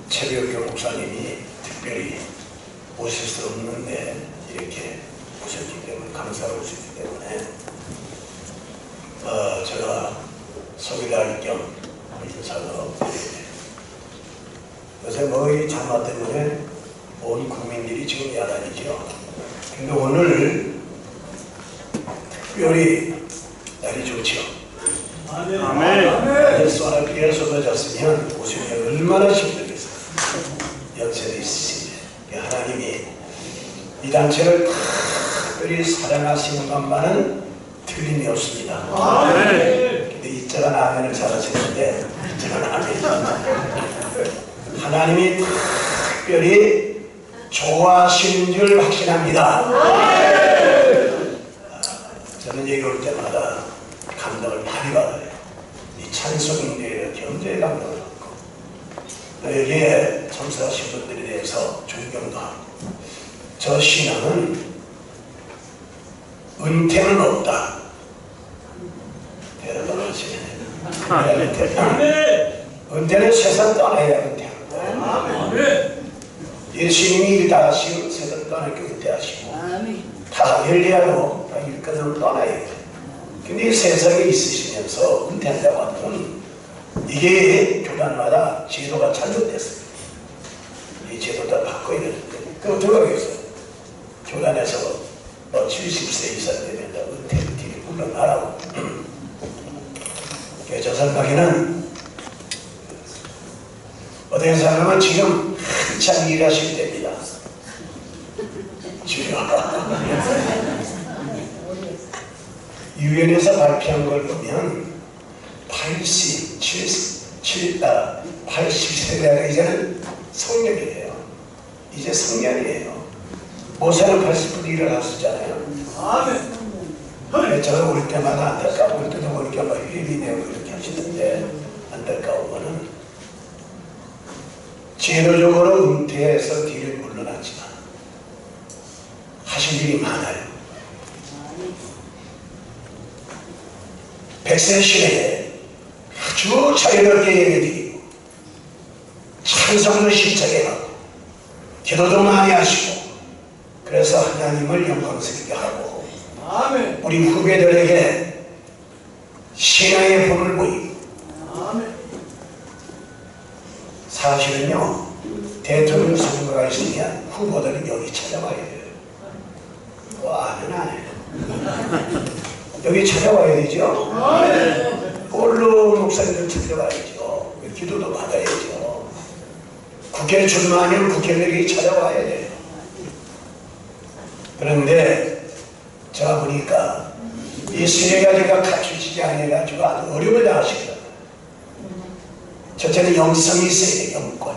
최벽경 목사님이 특별히 오실 수 없는데 이렇게 오셨기 때문에 감사를 오셨기 때문에 제가 소개할 겸 인사를 드립니다. 요새 이 장마 때문에 온 국민들이 지금 야단이죠. 근데 오늘 특별히 날이 좋죠. 아멘. 소나비가 쏟아졌으면 오시면 얼마나 힘들겠어요. 연세도 있으시네. 하나님이 이 단체를 특별히 사랑하시는 것만은 틀림이 없습니다. 근데 이자가 아멘을 잘하시는데 이자가 아멘. 하나님이 특별히 좋아하시는 줄 확신합니다. 저는 여기 올 때마다 감동을 많이 받아요. 이 찬송인들의 경제에 감동을 받고 또 여기에 참석하신 분들에 대해서 존경도 하고 저 신앙은 은퇴는 없다. 대답을 하시네. 은퇴는 세상 떠나야 은퇴한다. 예수님이 다 하시고 세상 떠나기 은퇴하시고 다 엘리야도 다 일까지 떠나야 돼. 근데 이 세상에 있으시면서 은퇴한다고 하면 이게 교단마다 제도가 잘못됐어요. 이 제도 다 바꿔야 되는데 그거 어떻게 하겠어요? 교단에서 70세 이상 되면 은퇴를 물러나라고. 저 생각에는 어떤 사람은 지금 한참 일하실 때입니다. 유엔에서 발표한 걸 보면 80세대가 이제는 성년이에요. 이제 성년이에요. 모세는 80부터 일어났었잖아요. 제가 올 때마다 안타까워. 올 때도 보니까 막 회비 내고 이렇게 하시는데 안타까운 거는 제도적으로 은퇴해서 뒤를 물러났지만 하실 일이 많아요. 100세 시대에 아주 자유롭게 예배드리고 찬송도 신청해가고 기도도 많이 하시고 그래서 하나님을 영광스럽게 하고 우리 후배들에게 신앙의 본을 보이고 사실은요 대통령 선거가 있으면 후보들은 여기 찾아와야 돼요. 아는 안 해요. 여기 찾아와야 되죠. 홀로 목사님들 찾아와야죠. 기도도 받아야죠. 국회에 출마하면 국회의원이 찾아와야 돼요. 그런데 제가 보니까 이 세 가지가 갖추지지 않아가지고 아주 어려움을 당하시더라고요. 첫째는 영성이 있어야 돼요. 영권.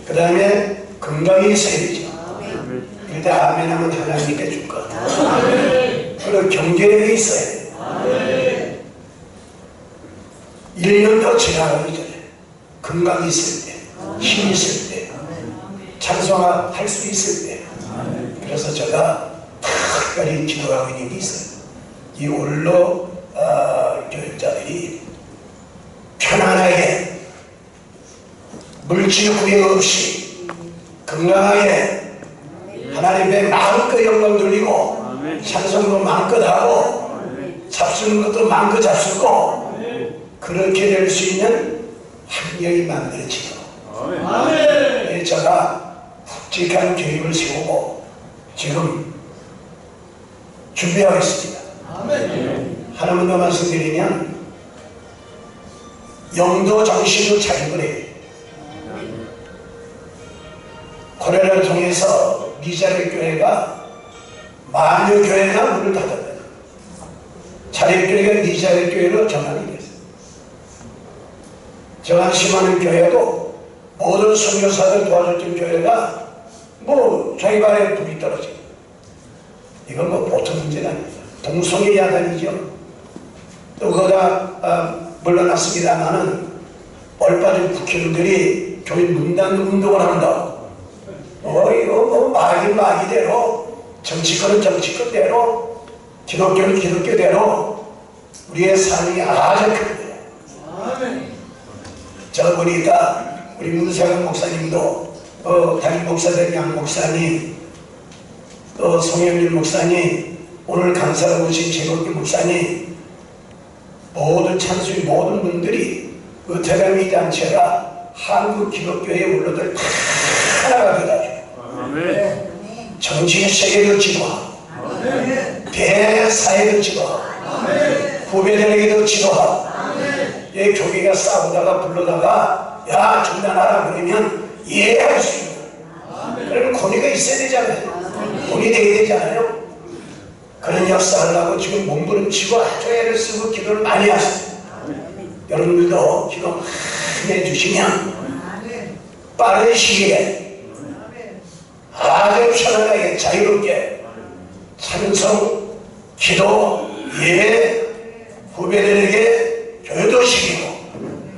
그 다음에 건강이 있어야 되죠. 그 다음에 하면 하나님께 줄 것. 그리고 경제력이 있어야 돼요. 1년도 지나가기 전에 건강이 있을 때, 힘이 있을 때, 찬송할 수 있을 때. 그래서 제가 특별히 기도하고 있는 게 있어요. 이 원로 교육자들이 편안하게 물질 구애 없이 건강하게 하나님의 마음껏 영광 돌리고 찬송도 마음껏 하고 잡수는 것도 마음껏 잡수고 그렇게 될 수 있는 환경이 만들어지도록 제가 묵직한 계획을 세우고 지금 준비하겠습니다. 하나만 더 말씀드리면 영도 정신도 자유그래요. 코로나를 통해서 미자립 교회가 만유 교회가 문을 닫았다. 자립 교회가 미자립 교회로 전환이 됐어요. 정한심하는 교회도 모든 선교사들 도와줬던 교회가 뭐 자기 발에 불이 떨어지고 이건 뭐 보통 문제가 아닙니다. 동성애 야단이죠. 또 거기다 물러났습니다마는 얼빠진 국회의원들이 교회 문 닫는 운동을 한다고 이거 뭐 마귀대로 정치권은 정치권대로 기독교는 기독교대로 우리의 삶이 아주 큽니다. 제가 보니까 우리 문세강 목사님도 담임 목사들 양 목사님 또 송영길 목사님 오늘 강사로 오신 최국기 목사님 모든 찬수의 모든 분들이 의태감이 단체가 한국 기독교의 원로들 다 하나가 돼가지고 정치의 세계도 지도하고 대사회도 지도하고 후배들에게도 지도하고 이 교회가 싸우다가 불러다가 야 중단하라 그러면 이해할 수 있는 그런 권위가 있어야 되잖아요. 돈이 되어야 되잖아요. 그런 역사하려고 지금 몸부림치고 아주 애를 쓰고 기도를 많이 하세요. 여러분들도 기도 많이 해주시면 빠른 시기에 아주 편안하게 자유롭게 찬송, 기도, 예배, 후배들에게 교육도 시키고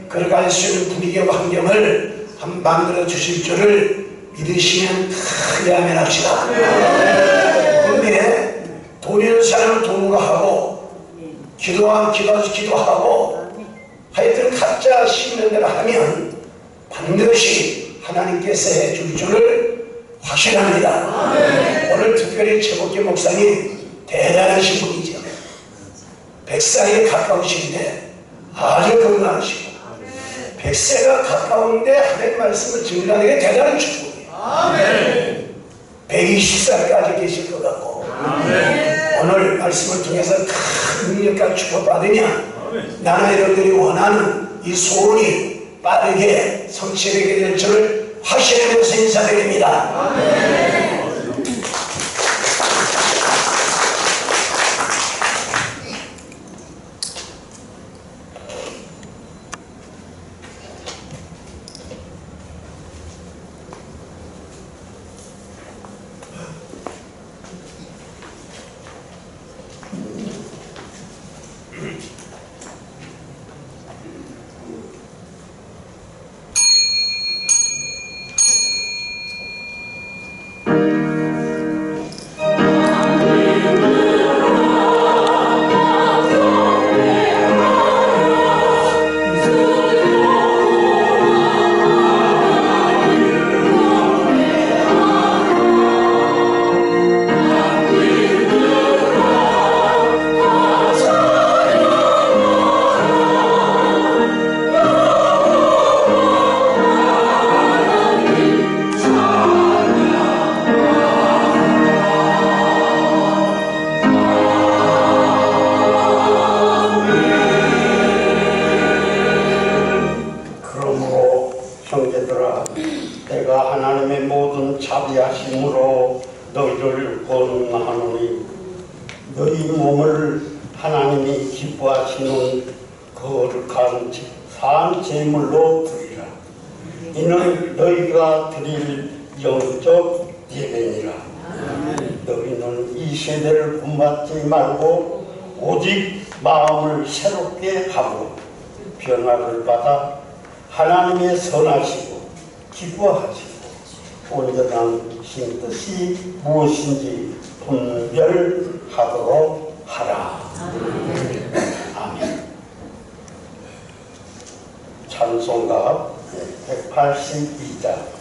그렇게 할 수 있는 분위기와 환경을 만들어 주실 줄을 믿으시면 크게 아멘 합시다. 그런데 돈 있는 사람은 돈으로 하고 기도하면 기도하고 하여튼 각자 심는 대로 하면 반드시 하나님께서 해줄 줄을 확신합니다. 오늘 특별히 최복기 목사님 대단하신 분이죠. 100살에 가까우신데 아주 건강하시고 100세가 가까운데 하나님 말씀을 증거하는 게 대단한 축복이에요. 120살까지 계실 것 같고 오늘 말씀을 통해서 큰 능력과 축복받으면 나는 여러분들이 원하는 이 소원이 빠르게 성취되게 될 줄을 확신하면서 인사드립니다. 말고 오직 마음을 새롭게 하고 변화를 받아 하나님의 선하시고 기뻐하시고 온전한 신 뜻이 무엇인지 분별하도록 하라. 아멘. 찬송가 182장.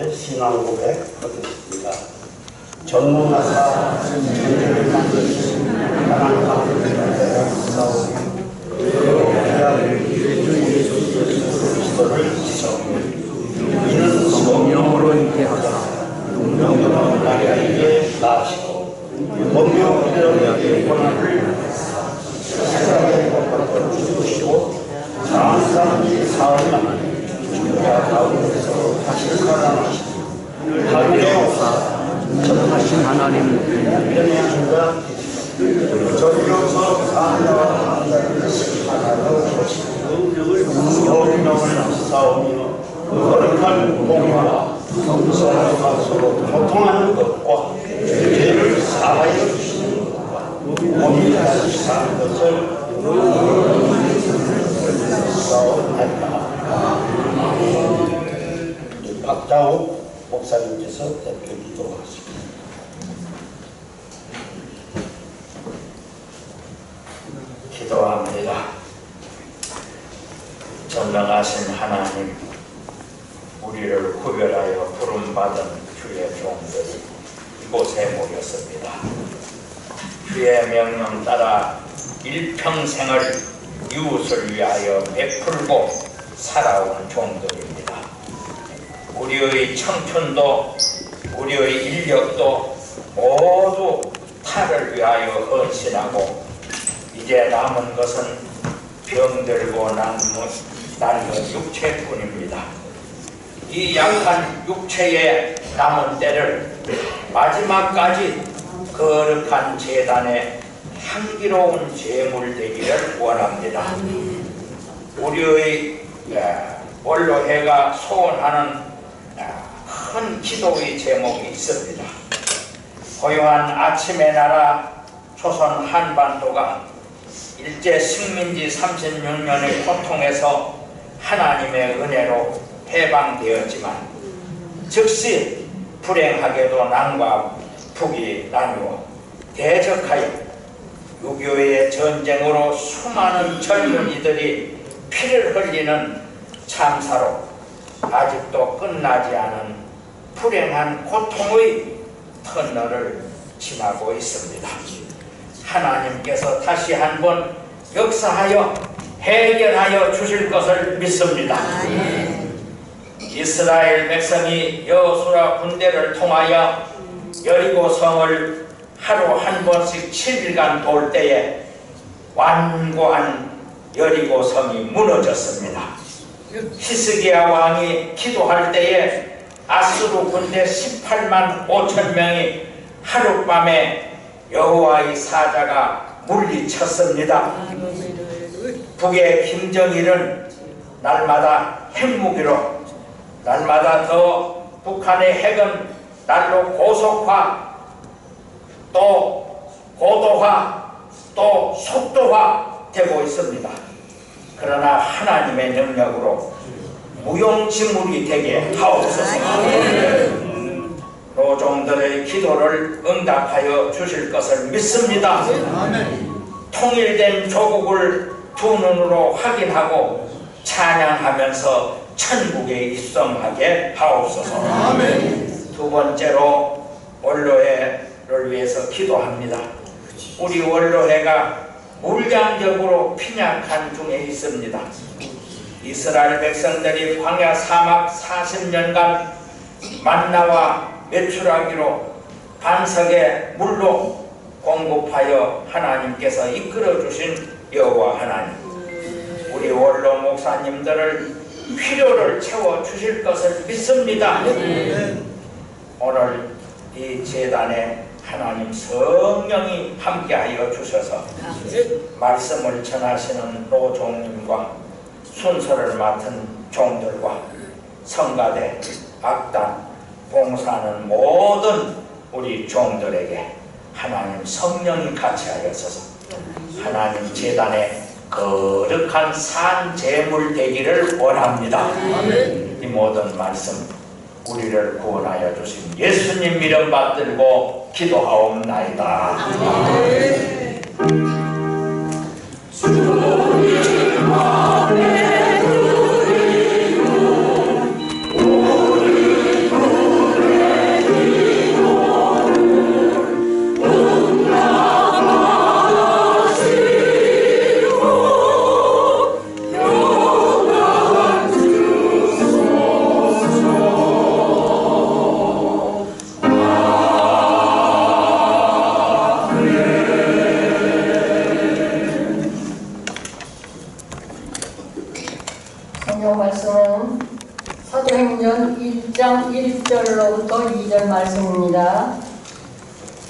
함께 신앙 고백 하겠습니다. 전능하사 천지를 만드신 하나님 아버지의 싸우며 그리스도를 지성해 이는 성령으로 인하사 용명으로 나에게 나시고 본명으로 권한을 세상의 것을 주시고 사한 사람이 사흘만에 주가 가운데서 다시 살아나시고 하늘에 오사 전하신 하나님 편리한가 전경서 사자와 하나로 보시고 성령을 싸우며 거룩한 공과 성성과 서로 고통하는 것과 죄를 사하여 주시는 것과 몸이 다시 사는 것을 싸움하리라. 박자옥 목사님께서 대표 기도하십니다. 기도합니다. 전능하신 하나님, 우리를 구별하여 부름받은 주의 종들이 이곳에 모였습니다. 주의 명령 따라 일평생을 이웃을 위하여 베풀고 살아온 종들입니다. 우리의 청춘도 우리의 인력도 모두 타를 위하여 헌신하고 이제 남은 것은 병들고 낡은 육체뿐입니다. 이 약한 육체의 남은 때를 마지막까지 거룩한 제단에 향기로운 제물 되기를 원합니다. 우리의 원로회가 소원하는 큰 기도의 제목이 있습니다. 고요한 아침의 나라 조선 한반도가 일제 식민지 36년의 고통에서 하나님의 은혜로 해방되었지만 즉시 불행하게도 남과 북이 나누어 대적하여 6.25의 전쟁으로 수많은 젊은이들이 피를 흘리는 참사로 아직도 끝나지 않은 불행한 고통의 터널을 지나고 있습니다. 하나님께서 다시 한번 역사하여 해결하여 주실 것을 믿습니다. 이스라엘 백성이 여호수아 군대를 통하여 여리고 성을 하루 한 번씩 7일간 돌 때에 완고한 여리고 성이 무너졌습니다. 히스기야 왕이 기도할 때에 아수르 군대 18만 5천 명이 하룻밤에 여호와의 사자가 물리쳤습니다. 북의 김정일은 날마다 핵무기로 날마다 더 북한의 핵은 날로 고속화 또 고도화 또 속도화 되고 있습니다. 그러나 하나님의 능력으로 무용지물이 되게 하옵소서. 노종들의 기도를 응답하여 주실 것을 믿습니다. 통일된 조국을 두 눈으로 확인하고 찬양하면서 천국에 입성하게 하옵소서. 두 번째로 원로회를 위해서 기도합니다. 우리 원로회가 물량적으로 빈약한 중에 있습니다. 이스라엘 백성들이 광야 사막 40년간 만나와 메추라기로 반석의 물로 공급하여 하나님께서 이끌어 주신 여호와 하나님, 우리 원로 목사님들을 필요를 채워 주실 것을 믿습니다. 오늘 이 제단에 하나님 성령이 함께하여 주셔서 말씀을 전하시는 노종님과 순서를 맡은 종들과 성가대, 악단, 봉사하는 모든 우리 종들에게 하나님 성령이 같이 하여서서 하나님 제단에 거룩한 산 제물 되기를 원합니다. 이 모든 말씀 우리를 구원하여 주신 예수님 이름 받들고 기도하옵나이다. 주님 안에 우리 1절부터 2절 말씀입니다.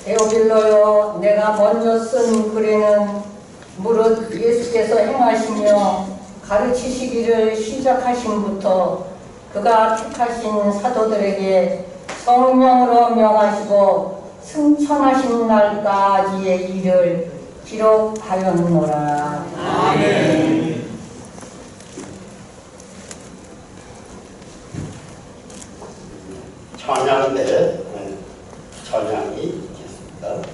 데오빌로여, 내가 먼저 쓴 글에는 무릇 예수께서 행하시며 가르치시기를 시작하심부터 그가 택하신 사도들에게 성령으로 명하시고 승천하신 날까지의 일을 기록하였노라. 아멘. 찬양대 찬양이 있겠습니다.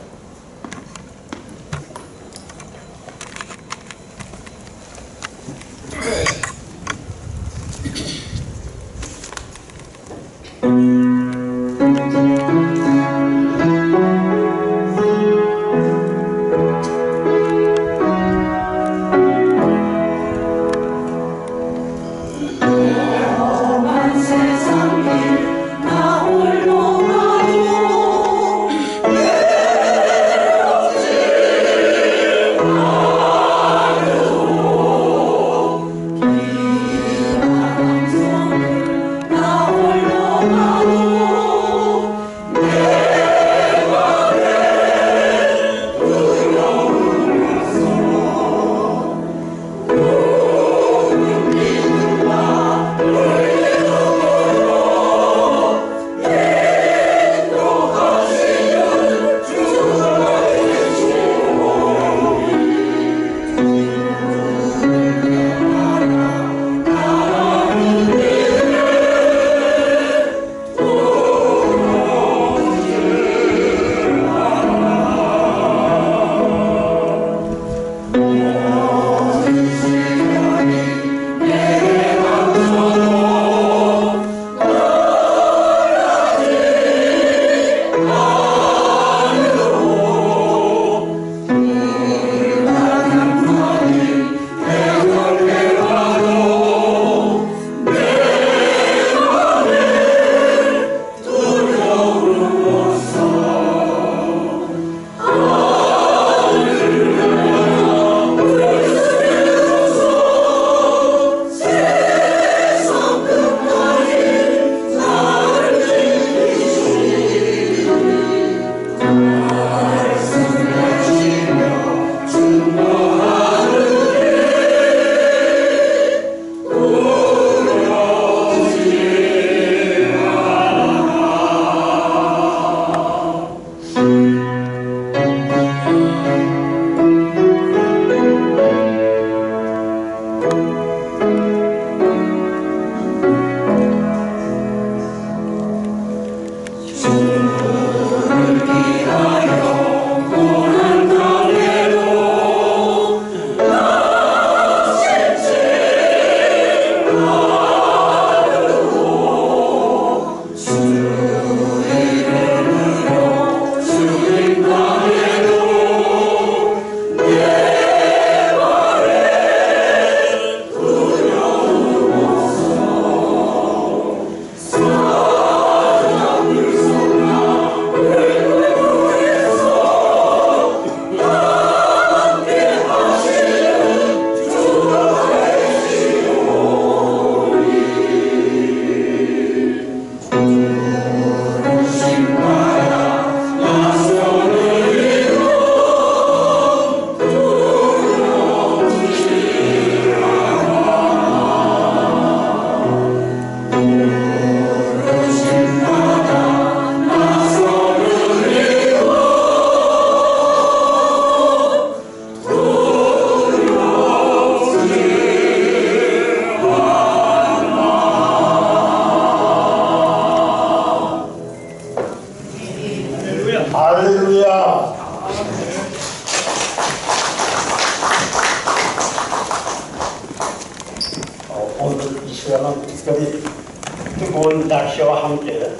뜨거운 날씨와 함께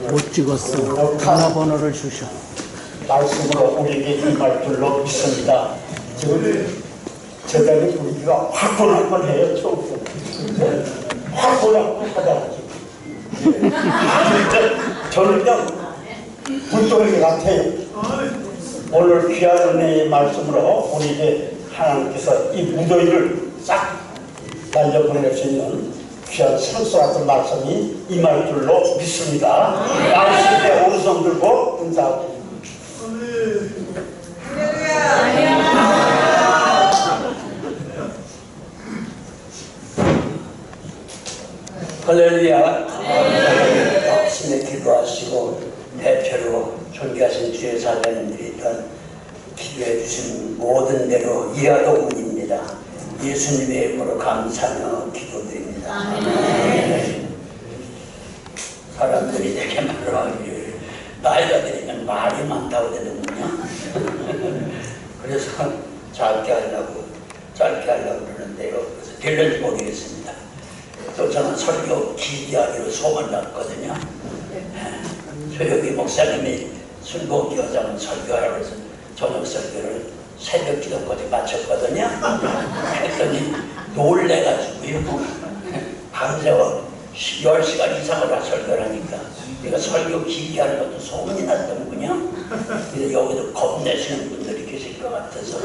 못 찍었어. 전화번호를 주셔. 말씀으로 우리에게 임할 줄로 믿습니다. 제자리 우리가 화끈화끈해요. 화끈화끈하다. 저는 그냥 불덩이 같아요. 오늘 귀한 은혜의 말씀으로 우리에게 하나님께서 이 무더위를 싹 날려보낼 수 있는 귀한 산소 같은 말씀이 임할 줄로 믿습니다. 말씀 때 오른손 들고 인사하고 할렐루야. 박심에 기도하시고 대표로 존귀하신 주의 사장님들이 기도해 주신 모든 대로 이하동문입니다. 예수님의 이름으로 감사하며 기도드립니다. 사람들이 되게 말하기를 나이가 들으면 말이 많다고 되는군요. 그래서 짧게 하려고 그러는데요. 그래서 될는지 모르겠습니다. 또 저는 설교 길게 하기로 소문났거든요. 조혁이 목사님이 순복교장은 설교하라고 해서 저녁 설교를 새벽 기도까지 마쳤거든요. 했더니 놀래가지고요. 밤새워 10시간 이상을 설교를 하니까 내가 설교 길게 하는 것도 소문이 났더군요. 그래서 여기도 겁내시는 분들이 계실 것 같아서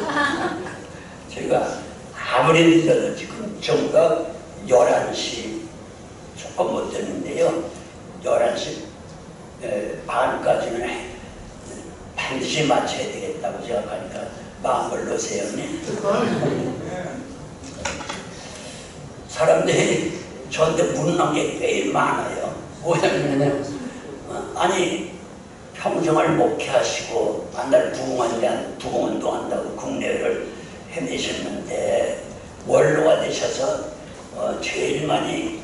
저희가 아무리 늦어도 지금 정각 11시 조금 못 됐는데요. 11시 반까지는 반드시 맞춰야 되겠다고 생각하니까 마음을 놓으세요. 사람들이 저한테 묻는 게 꽤 많아요. 뭐냐면 아니 평생을 목회하시고 만날 부흥운동 한다고 국내를 헤매셨는데 원로가 되셔서 제일 많이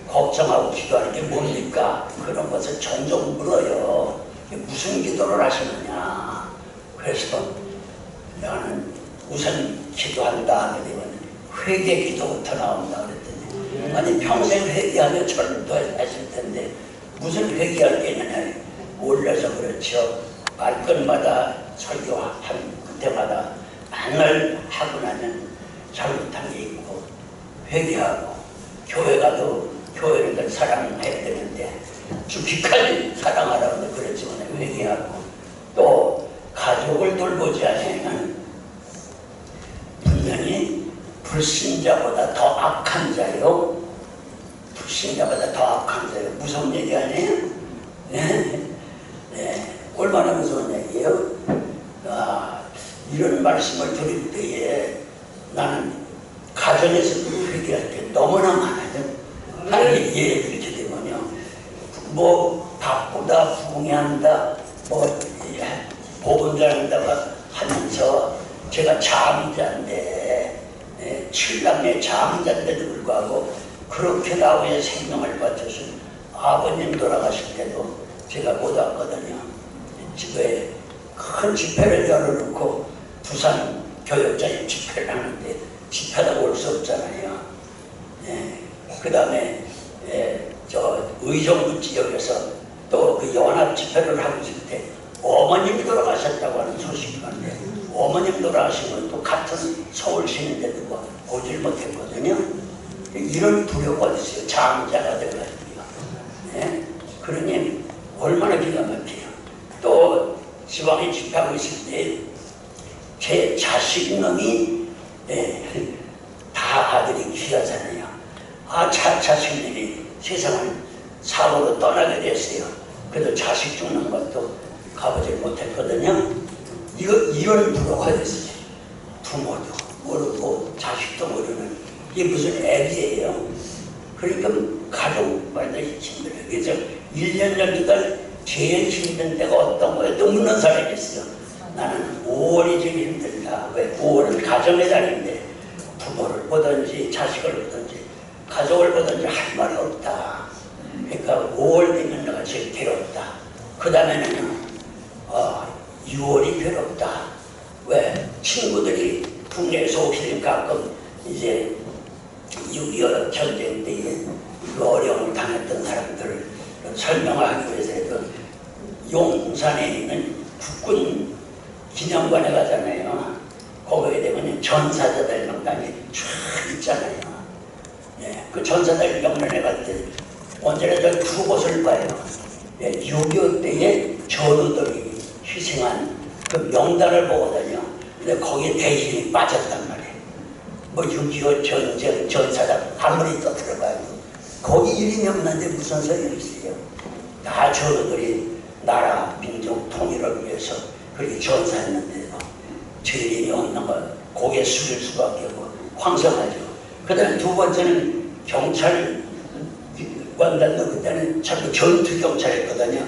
걱정하고 기도하는 게 뭡니까? 그런 것을 종종 물어요. 무슨 기도를 하시느냐? 그래서 나는 우선 기도한다 하게 되면 회개 기도부터 나온다 그랬더니 아니 평생 회개하며 절도 했을 텐데 무슨 회개할 게 있느냐? 몰라서 그렇죠. 말끝마다 설교한 그때마다 만날 하고 나면 잘못한 게 있고 회개하고 교회 가도 교회를 사랑해야 되는데 죽기까지 사랑하라고 그랬지만 회개하고 또 가족을 돌보지 않으면 분명히 불신자보다 더 악한 자요. 불신자보다 더 악한 자요. 무서운 얘기 아니에요? 네. 얼마나 무서운 얘기예요? 이런 말씀을 드릴 때에 나는 가정에서 회개할 때 너무나 많아요. 아니 예를 들게 되면요. 뭐 바쁘다, 부흥한다, 뭐 보건자한다가 하면서 제가 잠자인데 신랑의 잠자인데도 불구하고 그렇게 나의 생명을 바쳐서 아버님 돌아가실 때도 제가 못 왔거든요. 집에 큰 집회를 열어놓고 부산 교역자의 집회를 하는데 집회다 올 수 없잖아요. 그 다음에 저 의정부 지역에서 또 그 연합 집회를 하고 있을 때 어머님이 돌아가셨다고 하는 소식이 왔는데 어머님 돌아가시면 또 같은 서울 시민인데도 뭐 보질 못했거든요. 이런 두려움이 어디 있어요? 장자가 되어가지고요. 그러니 얼마나 기가 막혀요. 또 지방에 집회하고 있을 때 제 자식놈이 다 아들이 귀하잖아요. 자식들이 세상을 사고로 떠나게 됐어요. 그래도 자식 죽는 것도 가보질 못했거든요. 이런 부로가 됐어요. 부모도 모르고 자식도 모르는 이게 무슨 애기예요. 그러니까 가족만이 힘들어요. 그래서 1년 전부터 제일 힘든 때가 어떤 거예요? 묻는 사람이 있어요. 나는 5월이 제일 힘들다. 왜? 5월은 가정의 달인데 부모를 보든지 자식을 보든지 가족을 보든지 할 말이 없다. 그러니까 5월 되면 내가 제일 괴롭다. 그 다음에는 6월이 괴롭다. 왜? 친구들이 국내에서 오시는 가끔 이제 6.25 전쟁 때에 어려움을 당했던 사람들을 설명하기 위해서 해도 용산에 있는 국군 기념관에 가잖아요. 거기에 되면 전사자들 명단이 쫙 있잖아요. 그 전사자들 명단에 갈 때 언제나 저 두 곳을 봐요. 6.25 때에 전우들이 희생한 그 명단을 보거든요. 근데 거기에 대신이 빠졌단 말이에요. 뭐 6.25 전쟁 전사장 아무리 떠들어봐요. 거기 이름이 없는데 무슨 소용이 있어요? 다 저들이 나라 민족 통일을 위해서 그렇게 전사했는데도 저 이름이 없는 건 고개 숙일 수밖에 없고 황성하죠. 그 다음에 두 번째는 경찰관들도 그때는 자꾸 전투경찰이었거든요.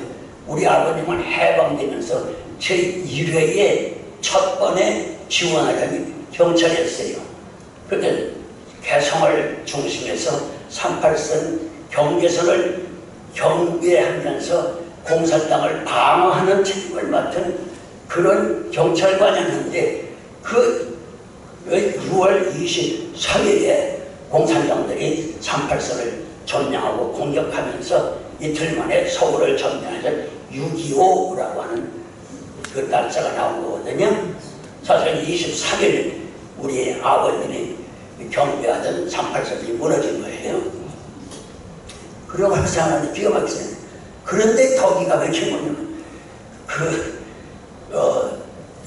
우리 아버님은 해방되면서 제1회에 첫 번에 지원하려는 경찰이었어요. 그때 개성을 중심해서 38선 경계선을 경계하면서 공산당을 방어하는 책임을 맡은 그런 경찰관이었는데 그 6월 23일에 공산당들이 38선을 점령하고 공격하면서 이틀 만에 서울을 점령해서 6.25라고 하는 그 날짜가 나온 거거든요. 사실 23일 우리 아버님이 경배하던 38선이 무너진 거예요. 그러고 생각하는데 기가 막히잖아요. 그런데 더 기가 막힌 거는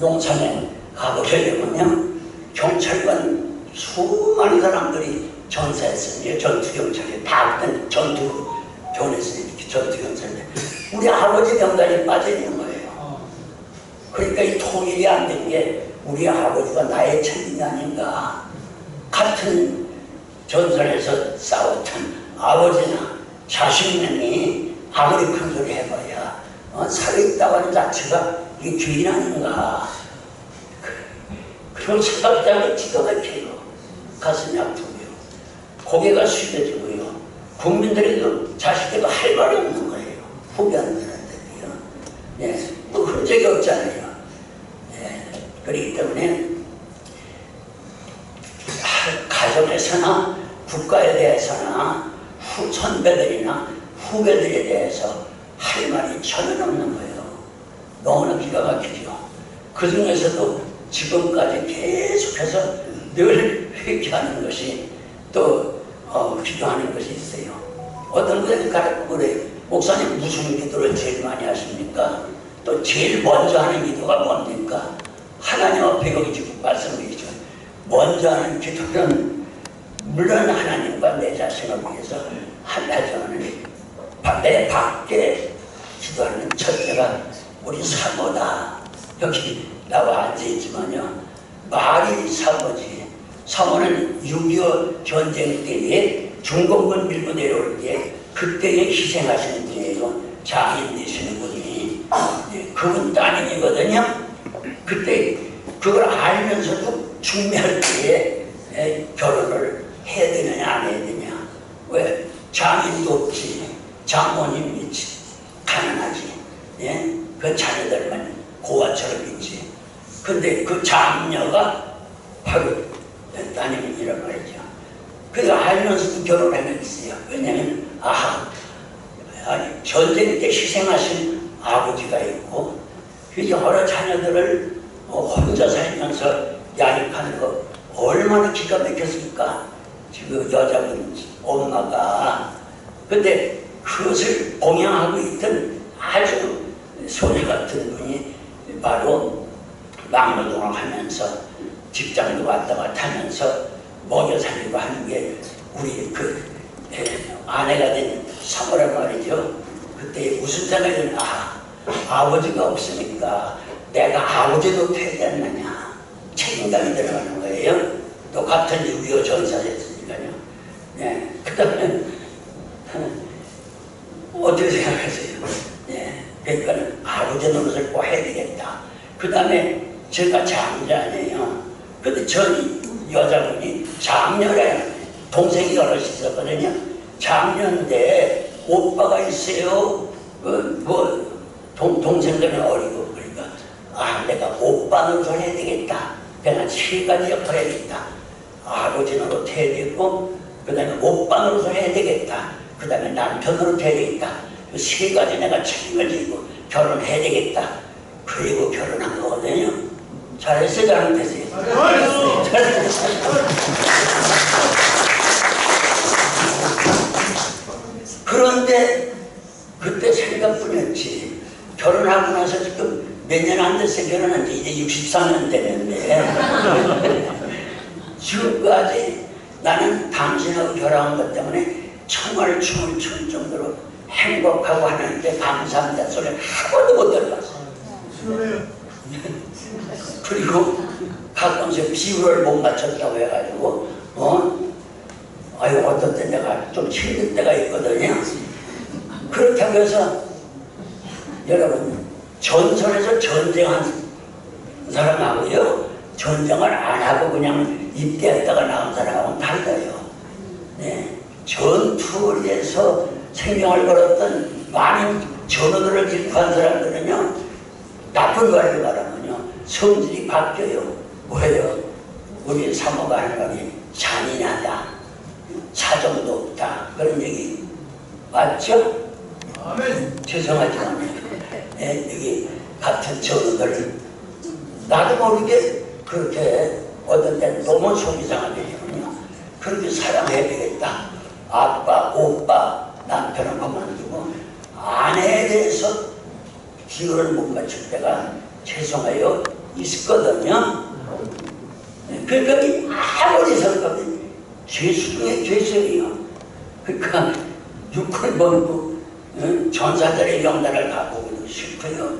용산에 가보려면요 경찰관 수많은 사람들이 전사했어요. 전투경찰이 다 그때 전투 교내에서 이렇게 전투경찰인데 우리 아버지 명단이 빠져있는 거예요. 그러니까 이 통일이 안 된 게 우리 아버지가 나의 책임이 아닌가. 같은 전선에서 싸웠던 아버지나 자식님이 아무리 큰 소리 해봐야 살아있다고 하는 자체가 이게 죄인 아닌가. 그런 생각하면 기가 막혀요. 가슴이 아프고요. 고개가 숙여지고요. 국민들에도 자식들도 할 말이 없는 거예요. 후배한들한테도요. 예, 뭐 흔적이 없잖아요. 예, 그렇기 때문에 가정에서나 국가에 대해서나 선배들이나 후배들에 대해서 할 말이 전혀 없는 거예요. 너무나 기가 막히죠. 그 중에서도 지금까지 계속해서 늘 회개하는 것이 또 기도하는 것이 있어요. 어떤 분들이 가르치고 그래요. 목사님 무슨 기도를 제일 많이 하십니까? 또 제일 먼저 하는 기도가 뭡니까? 하나님 앞에 거기 지금 말씀드리죠. 먼저 하는 기도는 물론 하나님과 내 자신을 위해서 하나님은 내 밖에 기도하는 첫째가 우리 사모다. 여기 나와 앉아있지만요. 말이 사모지. 사모는 6.25 전쟁 때에 중공군 밀고 내려올 때 그때에 희생하시는 분이에요. 장인 되시는 분이. 그분 따님이거든요. 그때 그걸 알면서도 중매할 때에 결혼을 해야 되느냐 안 해야 되냐. 왜? 장인도 없지. 장모님이 있지. 가난하지. 예? 그 자녀들만 고아처럼 있지. 근데 그 장녀가 바로 따님이란 말이죠. 그래서 알면서도 결혼하면 있어요. 왜냐면 전쟁 때 희생하신 아버지가 있고 그 여러 자녀들을 혼자 살면서 양육하는 거 얼마나 기가 막혔습니까? 지금 여자분 엄마가. 근데 그것을 봉양하고 있던 아주 소녀 같은 분이 바로 막노동을 하면서 직장도 왔다 갔다 하면서 먹여 살리고 하는 게 우리 아내가 된 사모란 말이죠. 그때 무슨 생각이 드냐. 아버지가 없으니까 내가 아버지도 되지 않느냐. 책임감이 들어가는 거예요. 또 같은 6.25 전사였으니까요. 네. 그 다음에 어떻게 생각하세요? 네. 그러니까 아버지 노릇을 꼭 해야 되겠다. 그 다음에 제가 장자네요. 근데 전 여자분이 장녀래요. 동생이 여럿이 있었거든요. 장녀인데 오빠가 있어요. 동생들은 어리고. 그러니까 내가 오빠 노릇을 해야 되겠다. 그냥 세 가지 역할을 해야 되겠다. 아버지 노릇 해야 되고, 그 다음에 오빠 노릇을 해야 되겠다. 그 다음에 남편 노릇 해야 되겠다. 그 세 가지 내가 책임을 지고 결혼해야 되겠다. 그리고 결혼한 거거든요. 잘했어요, 잘못했어요? 잘했어요. 그런데 그때 생각뿐이었지. 결혼하고 나서 지금 몇 년 안 됐어요. 결혼한 지 이제 63년 되는데 지금까지 나는 당신하고 결혼한 것 때문에 정말 춤을 출 정도로 행복하고 하나님께 감사합니다 소리를 한 번도 못 들어봤어요. 그리고 가끔씩 비율을 못 맞췄다고 해가지고 어떤 때 내가 좀 힘들 때가 있거든요. 그렇다고 해서 여러분 전선에서 전쟁한 사람하고요 전쟁을 안 하고 그냥 입대했다가 나온 사람하고는 달라요. 네. 전투에서 생명을 걸었던 많은 전우들을 일구한 사람들은요 나쁜 말을 말하면요 성질이 바뀌어요. 뭐예요? 우리 사모가 하는 말이 잔인하다, 사정도 없다 그런 얘기 맞죠? 아멘. 죄송하지만 여기 같은 전우들 나도 모르게 그렇게 어떤 때는 너무 속이 상하거든요. 그렇게 사랑해야 되겠다. 아빠, 오빠, 남편을 그만두고 아내에 대해서 기호를 못 맞출 때가 죄송해요 있거든요. 그러니까 아무리 생각해도 죄수 중에 죄수예요. 그러니까 육을 먹고 전사들의 영단을 가보기도 싫고요.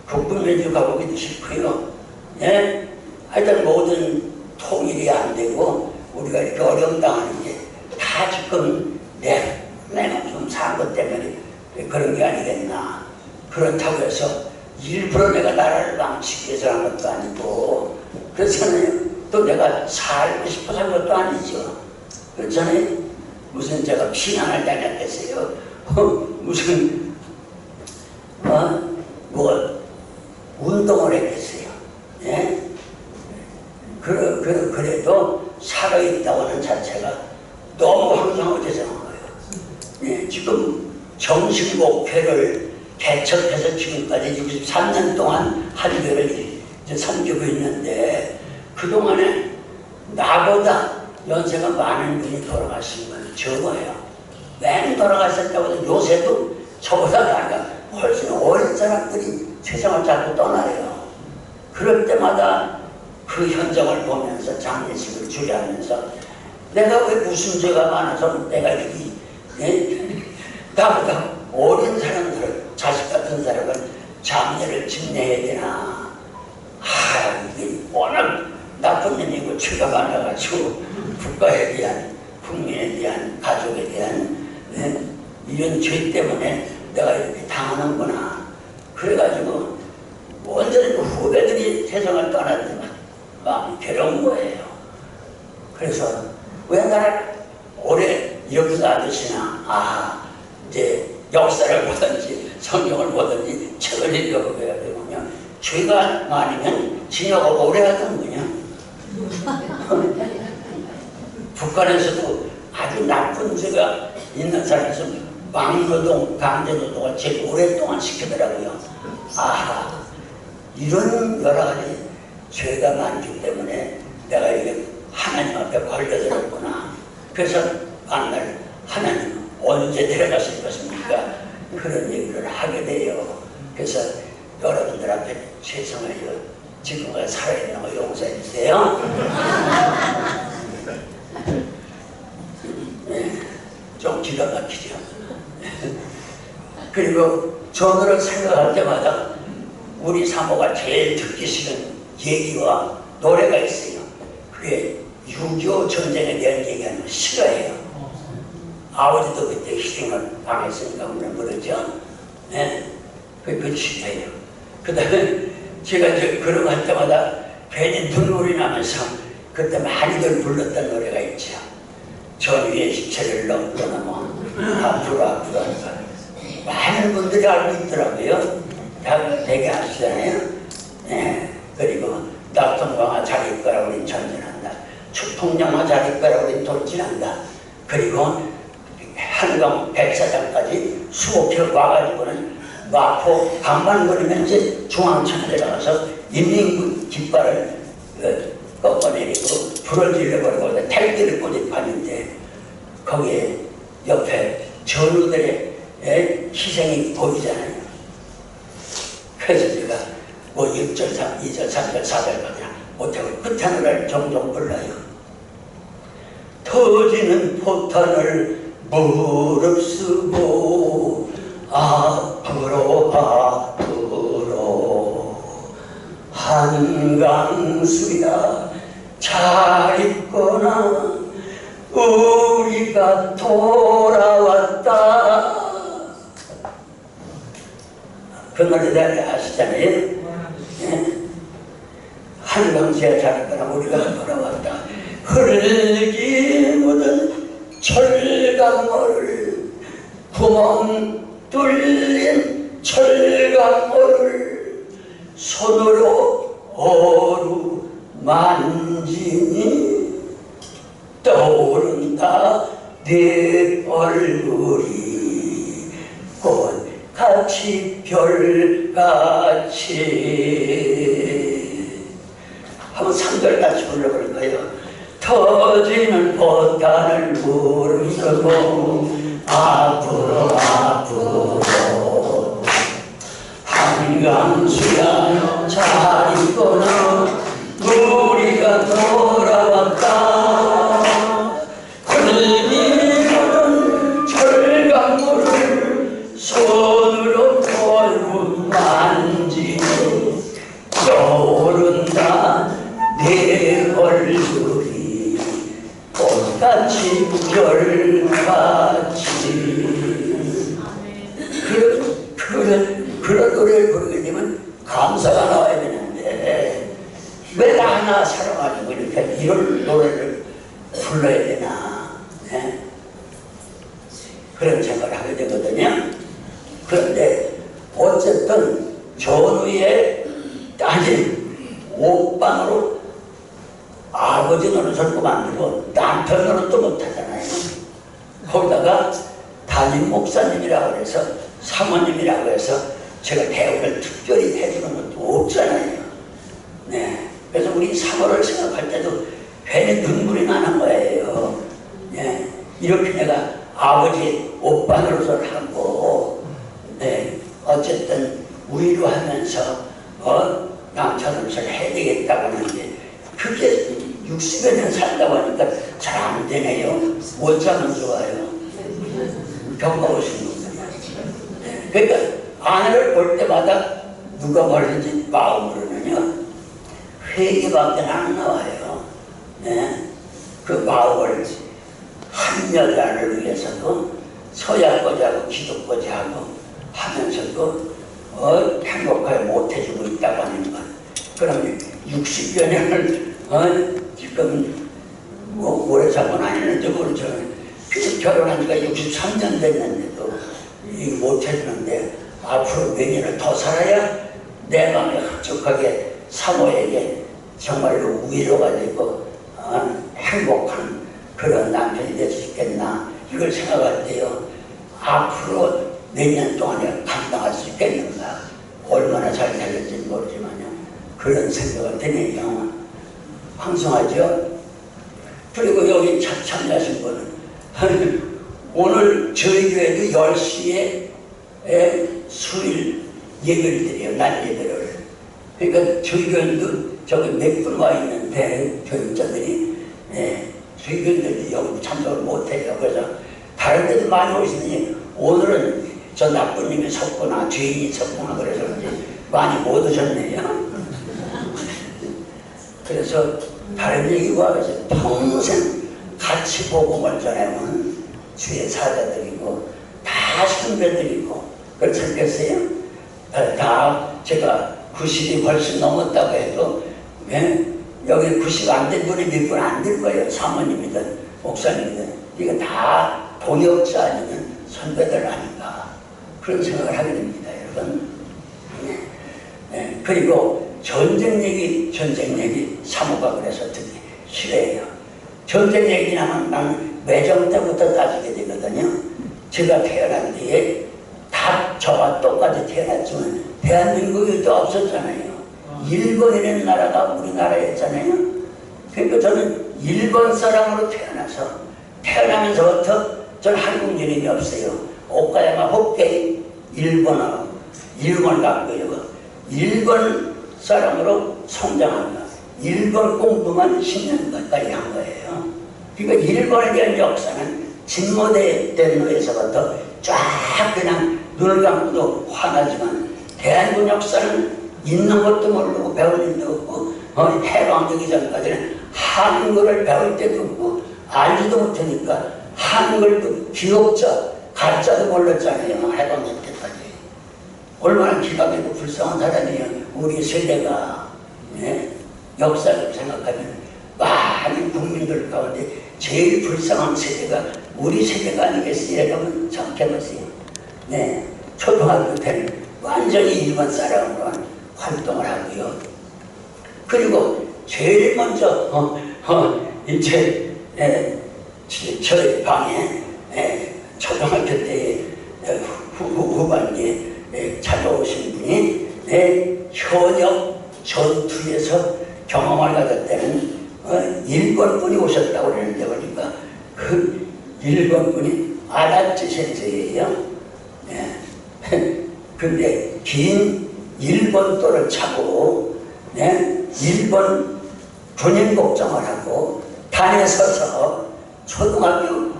국군면주 가보기도 싫고요. 예? 하여튼 모든 통일이 안 되고 우리가 이렇게 어려움 당하는 게 다 지금 내가 좀 산 것 때문에 그런 게 아니겠나. 그렇다고 해서 일부러 내가 나라를 망치기 위해서 한 것도 아니고 그렇잖아요. 또 내가 살고 싶어서 한 것도 아니죠. 그렇잖아요. 무슨 제가 피난을 다녔겠어요. 무슨 운동을 했겠어요. 예? 그래도 살아있다고 하는 자체가 너무 황송하고 죄송한 거예요. 예, 지금 정식 목표를 개척해서 지금까지 63년 동안 한교를 이제 섬기고 있는데 그동안에 나보다 연세가 많은 분이 돌아가신 건 적어요. 맨 돌아가셨다고 해서 요새도 저보다 나이가 훨씬 어린 사람들이 세상을 자꾸 떠나요. 그럴 때마다 그 현장을 보면서 장례식을 주례하면서 내가 왜 무슨 죄가 많아서 내가 이렇게 나보다 어린 사람들 자식 같은 사람은 장례를 집내야 되나. 이게 워낙 나쁜 놈이고 죄가 많아가지고 국가에 대한 국민에 대한 가족에 대한 이런 죄 때문에 내가 이렇게 당하는구나. 그래가지고 완전히 후배들이 세상을 떠났지만 마음이 괴로운 거예요. 그래서 왜 나를 오래 이렇게 놔두시나. 이제 역사를 보든지 성경을 보든지 책을 읽어보게 되면 죄가 많으면 징역을 오래 하는군요. 북한에서도 아주 나쁜 죄가 있는 사람에서 막노동, 강제노동을 제일 오랫동안 시키더라고요. 이런 여러 가지 죄가 많기 때문에 내가 이게 하나님 앞에 걸려들었구나. 그래서 만날 하나님 언제 데려가실 것입니까? 그런 얘기를 하게 돼요. 그래서 여러분들 앞에 죄송해요. 지금까지 살아있는 거 용서해 주세요. 좀 기가 막히죠. 그리고 전우를 생각할 때마다 우리 사모가 제일 듣기 싫은 얘기와 노래가 있어요. 그게 6.25 전쟁에 대한 얘기하는 거 싫어해요. 아버지도 그때 희생을 당했으니까 물론 그러죠. 그게 싫어해요. 그 다음에 제가 이제 그런 거 할 때마다 괜히 눈물이 나면서 그때 많이들 불렀던 노래가 있죠. 전위의 시체를 넘거나 앞으로 많은 분들이 알고 있더라고요. 다 되게 아시잖아요. 그리고 낙동강화 자리가라 우린 전진한다. 축풍영화 자리가라 우린 돌진한다. 그리고 한강 백사장까지 25km 와가지고는 마포 방방거리면 이제 중앙천에 내려가서 인민군 깃발을 꺾어내리고 불을 질러버리고 택기를 꼬집하는데 거기에 옆에 전우들의 희생이 보이잖아요. 그래서 제가 뭐 1절, 2절, 3절, 4절까지 못하고 끝에 노래를 종종 불러요. 터지는 포탄을 무릅쓰고 앞으로 한강수야 잘 있거나 우리가 돌아왔다. 그 노래 잘 아시잖아요. 예? 한강수야 잘 있거나 우리가 돌아왔다. 흐르기 묻은 철강물을 구멍 뚫린 철강물을 손으로 어루만지니 떠오른다 내 얼굴이 꽃같이 별같이. 한번 3절같이 불러볼 거예요. 터지는 포탄을 무릅쓰고 앞으로 한강수야 잘 있거나 우리가 돌아왔다. 흐르는 철강물을 손으로 얼굴 만지니 떠오른다 내 얼굴이 꽃같이 별같이. 그런 노래를 부르게 되면 감사가 나와야 되는데 왜 나 사랑하고 이렇게 이런 노래를 불러야 되나, 네? 그런 생각을 하게 되거든요. 그런데 어쨌든 전후에 따진 옥방으로 아버지 노릇을 만들고 남편 노릇도 못하잖아요. 거기다가 담임 목사님이라고 해서 사모님이라고 해서 제가 대우를 특별히 해주는 것도 없잖아요. 네. 그래서 우리 사모를 생각할 때도 괜히 눈물이 나는 거예요. 네. 이렇게 내가 아버지 오빠 노릇을 하고, 네. 어쨌든 위로하면서 남편 노릇을 해야 되겠다고 하는데 그게 60여 년 살다 보니까 잘 안 되네요. 못 자면 좋아요. 겪어보신 분들이야. 그러니까 아내를 볼 때마다 누가 뭐든지 마음으로는요 회개밖에 안 나와요. 네. 그 마음을 한 여자를 위해서도 서약고자하고 기도고자하고 하면서도 행복하게 못해주고 있다고 하는 것. 그럼 60여 년을 지금 뭐 오래 살고는 아니는데 모르죠. 결혼한 지가 63년 됐는데도 못해주는데 앞으로 몇 년을 더 살아야 내 마음이 흡족하게 사모에게 정말로 위로가 되고 행복한 그런 남편이 될 수 있겠나 이걸 생각할 때요. 앞으로 몇 년 동안에 감당할 수 있겠는가. 얼마나 잘 살릴지 모르지만요. 그런 생각을 드네요. 황송하죠? 그리고 여기 참여하신 분은 오늘 저희 교회도 10시에 수일 예배를 드려요. 날 예배를. 그러니까 저희 교회도 저기 몇 분 와 있는데 교육자들이 저희 교회들이 여기 참석을 못해요. 그래서 다른 데도 많이 오시더니 오늘은 저 나쁜 놈이 섰구나 죄인이 섰구나 그래서 많이 못 오셨네요. 그래서 다른 얘기와 같이 평생 같이 복음을 전해온 주의 사자들이고 다 선배들이고 그렇지 않겠어요? 다 제가 90이 훨씬 넘었다고 해도 여기 90 안 된 분이 몇 분 안 될 거예요. 사모님이든 목사님이든 이거 다 동역자 아니면 선배들 아닌가 그런 생각을 하게 됩니다. 여러분. 그리고 전쟁 얘기 사모가 그래서 듣기 싫어해요. 전쟁 얘기 나면 나는 매정 때부터 따지게 되거든요. 제가 태어난 뒤에 다 저와 똑같이 태어났지만 대한민국이 또 없었잖아요. 일본이라는 나라가 우리나라였잖아요. 그러니까 저는 일본 사람으로 태어나서 태어나면서부터 저는 한국 이름이 없어요. 오카야마 호케이 일본어 이름을 갖고요. 일본 사람으로 성장한 거. 일본 공부만 10년 가까이 한 거예요. 그러니까 일본에 대한 역사는 진모대에서부터 쫙 그냥 눈을 감고도 화나지만 대한민국 역사는 있는 것도 모르고 배울 일도 없고 해방되기 전까지는 한글을 배울 때도 없고 알지도 못하니까 한글도 기억자 가짜도 몰랐잖아요. 해방될 때까지. 얼마나 기가 막히고 불쌍한 사람이에요. 우리 세대가. 네? 역사를 생각하면 많은 국민들 가운데 제일 불쌍한 세대가 우리 세대가 아니겠어요? 여러분 생각해보세요. 네. 초등학교 때는 완전히 일본 사람으로 활동을 하고요. 그리고 제일 먼저 이제 저희 방에 초등학교 때 후반기에 찾아오신 분이 현역 전투에서 경험을 가졌다는 일본 분이 오셨다고 그러는데 보니까 그 일본 분이 아다치 센세예요. 근데 긴 일본도를 차고 일본 군인 복장을 하고 단에 서서 초등학교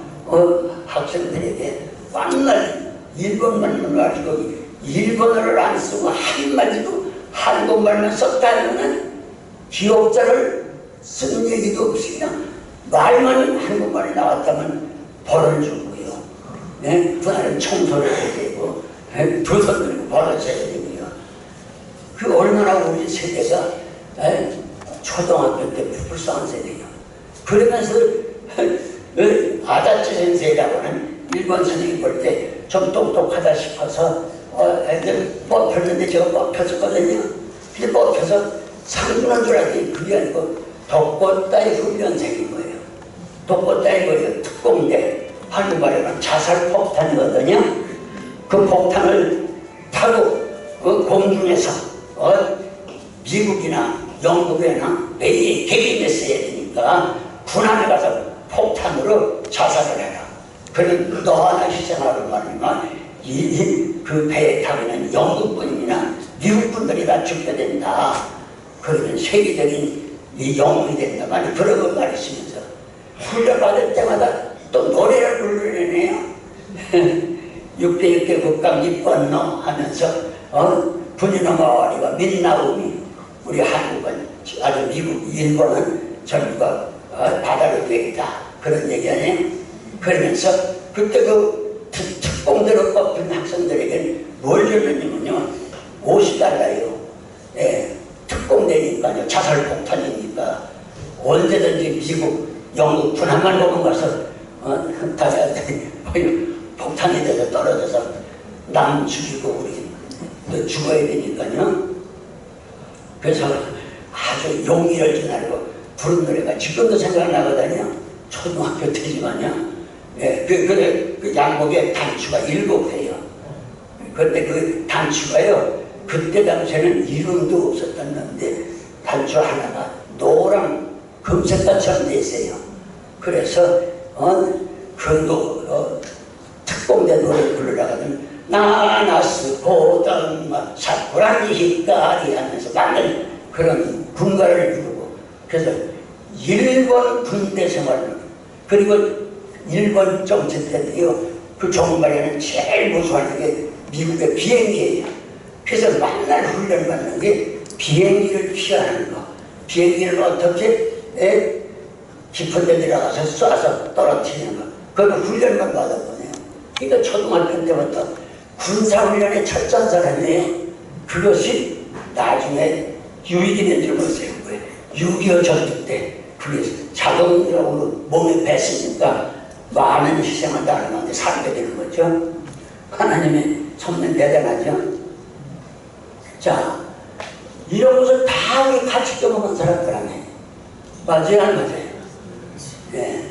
학생들에게 만날 일본말만 가지고 일본어를 안 쓰고 한마디도 한국말만 썼다는 기억자를 쓴 얘기도 없이 그냥 말만 한국말이 나왔다면 벌을 주고요. 그날은 청소를 해야 되고 두 손 들고 벌을 줘야 되고요. 그 얼마나 우리 세대가 초등학교 때 불쌍한 세대예요. 그러면서 아다치 센세이라고 하는 일본 선생님 볼 때 좀 똑똑하다 싶어서 애들 뽑혔는데 제가 뽑혔었거든요. 근데 뽑혀서 상주는 줄 알았더니 그게 아니고 독보따위 훈련생인 거예요. 독보따위 거예요. 특공대. 한국말에는 자살폭탄이거든요. 그 폭탄을 타고 공중에서 미국이나 영국이나 매일 개입했어야 되니까 군함에 가서 폭탄으로 자살을 해라. 그럼 너 하나 희생하는 말이면 그 배에 타고는 영국군이나 미국군들이 다 죽게 된다. 그러면 세계적인 이 영웅이 된다만 그런 걸 가르치면서 훈련받을 때마다 또 노래를 부르네요. 6대6대 국감 이번노 하면서 분이노 마와리와 민나움이 우리 한국은 아주 미국, 일본은 전부가 바다로 되겠다. 그런 얘기 아니에요? 그러면서 그때 그 특공대로 뽑힌 학생들에게 뭘 줬느냐면요. $50. 특공대니까요. 자살폭탄이니까 언제든지 미국, 영국 군함만 보고 가서 폭탄이 돼서 떨어져서 남 죽이고 우리 죽어야 되니까요. 그래서 아주 용기를 지나고 부른 노래가 지금도 생각나거든요. 초등학교 때지만요. 그 양복의 단추가 7회예요. 그런데 그 단추가요. 그때 당시에는 이름도 없었던데 단추 하나가 노랑 금색깔처럼 돼 있어요. 그래서 특공대 노래 부르려거든. 나나스 고등마 사쿠라니 히카리 하면서 만든 그런 군가를 부르고 그래서 일본 군대 생활 그리고 일본 정치 때도요. 그 정말에는 제일 무서워하는 게 미국의 비행기예요. 그래서 맨날 훈련 받는 게 비행기를 피하는 거. 비행기를 어떻게 깊은 데 들어가서 쏴서 떨어뜨리는 거. 그걸 훈련만 받아보네요. 그러니까 초등학교 때부터 군사훈련에 철저한 사람이에요. 그것이 나중에 유익이 된 줄 모르겠어요. 6.25 전투 때 그게 자동으로 몸에 뱄으니까 많은 희생을 따르는데 살게 되는 거죠. 하나님의 섭리는 대단하죠. 자, 이런 것을 다 우리 같이 경험한 사람들 아니에요. 맞아요, 안 맞아요? 네.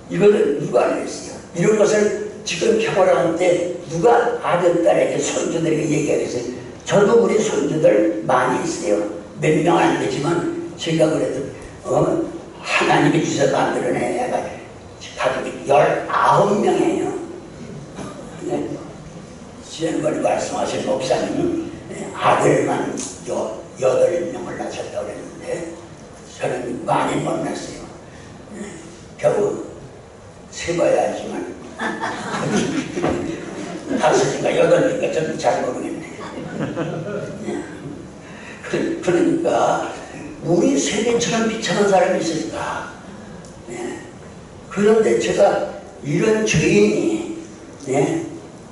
이거를 누가 알겠어요? 이런 것을 지금 경험할 때 누가 아들, 딸에게, 손주들에게 얘기하겠어요? 저도 우리 손주들 많이 있어요. 몇 명 안 되지만 제가 그래도 하나님이 주셔서 만들어낸 애가 가족이 19명이에요. 네. 지난번에 말씀하신 목사님은 아들만 8명을 낳았다고 그랬는데 저는 많이 못 낳았어요. 겨우 세봐야 하지만 5인가 8인가 저는 잘 모르겠네. 그러니까 우리 세계처럼 비참한 사람이 있을까? 그런데 제가 이런 죄인이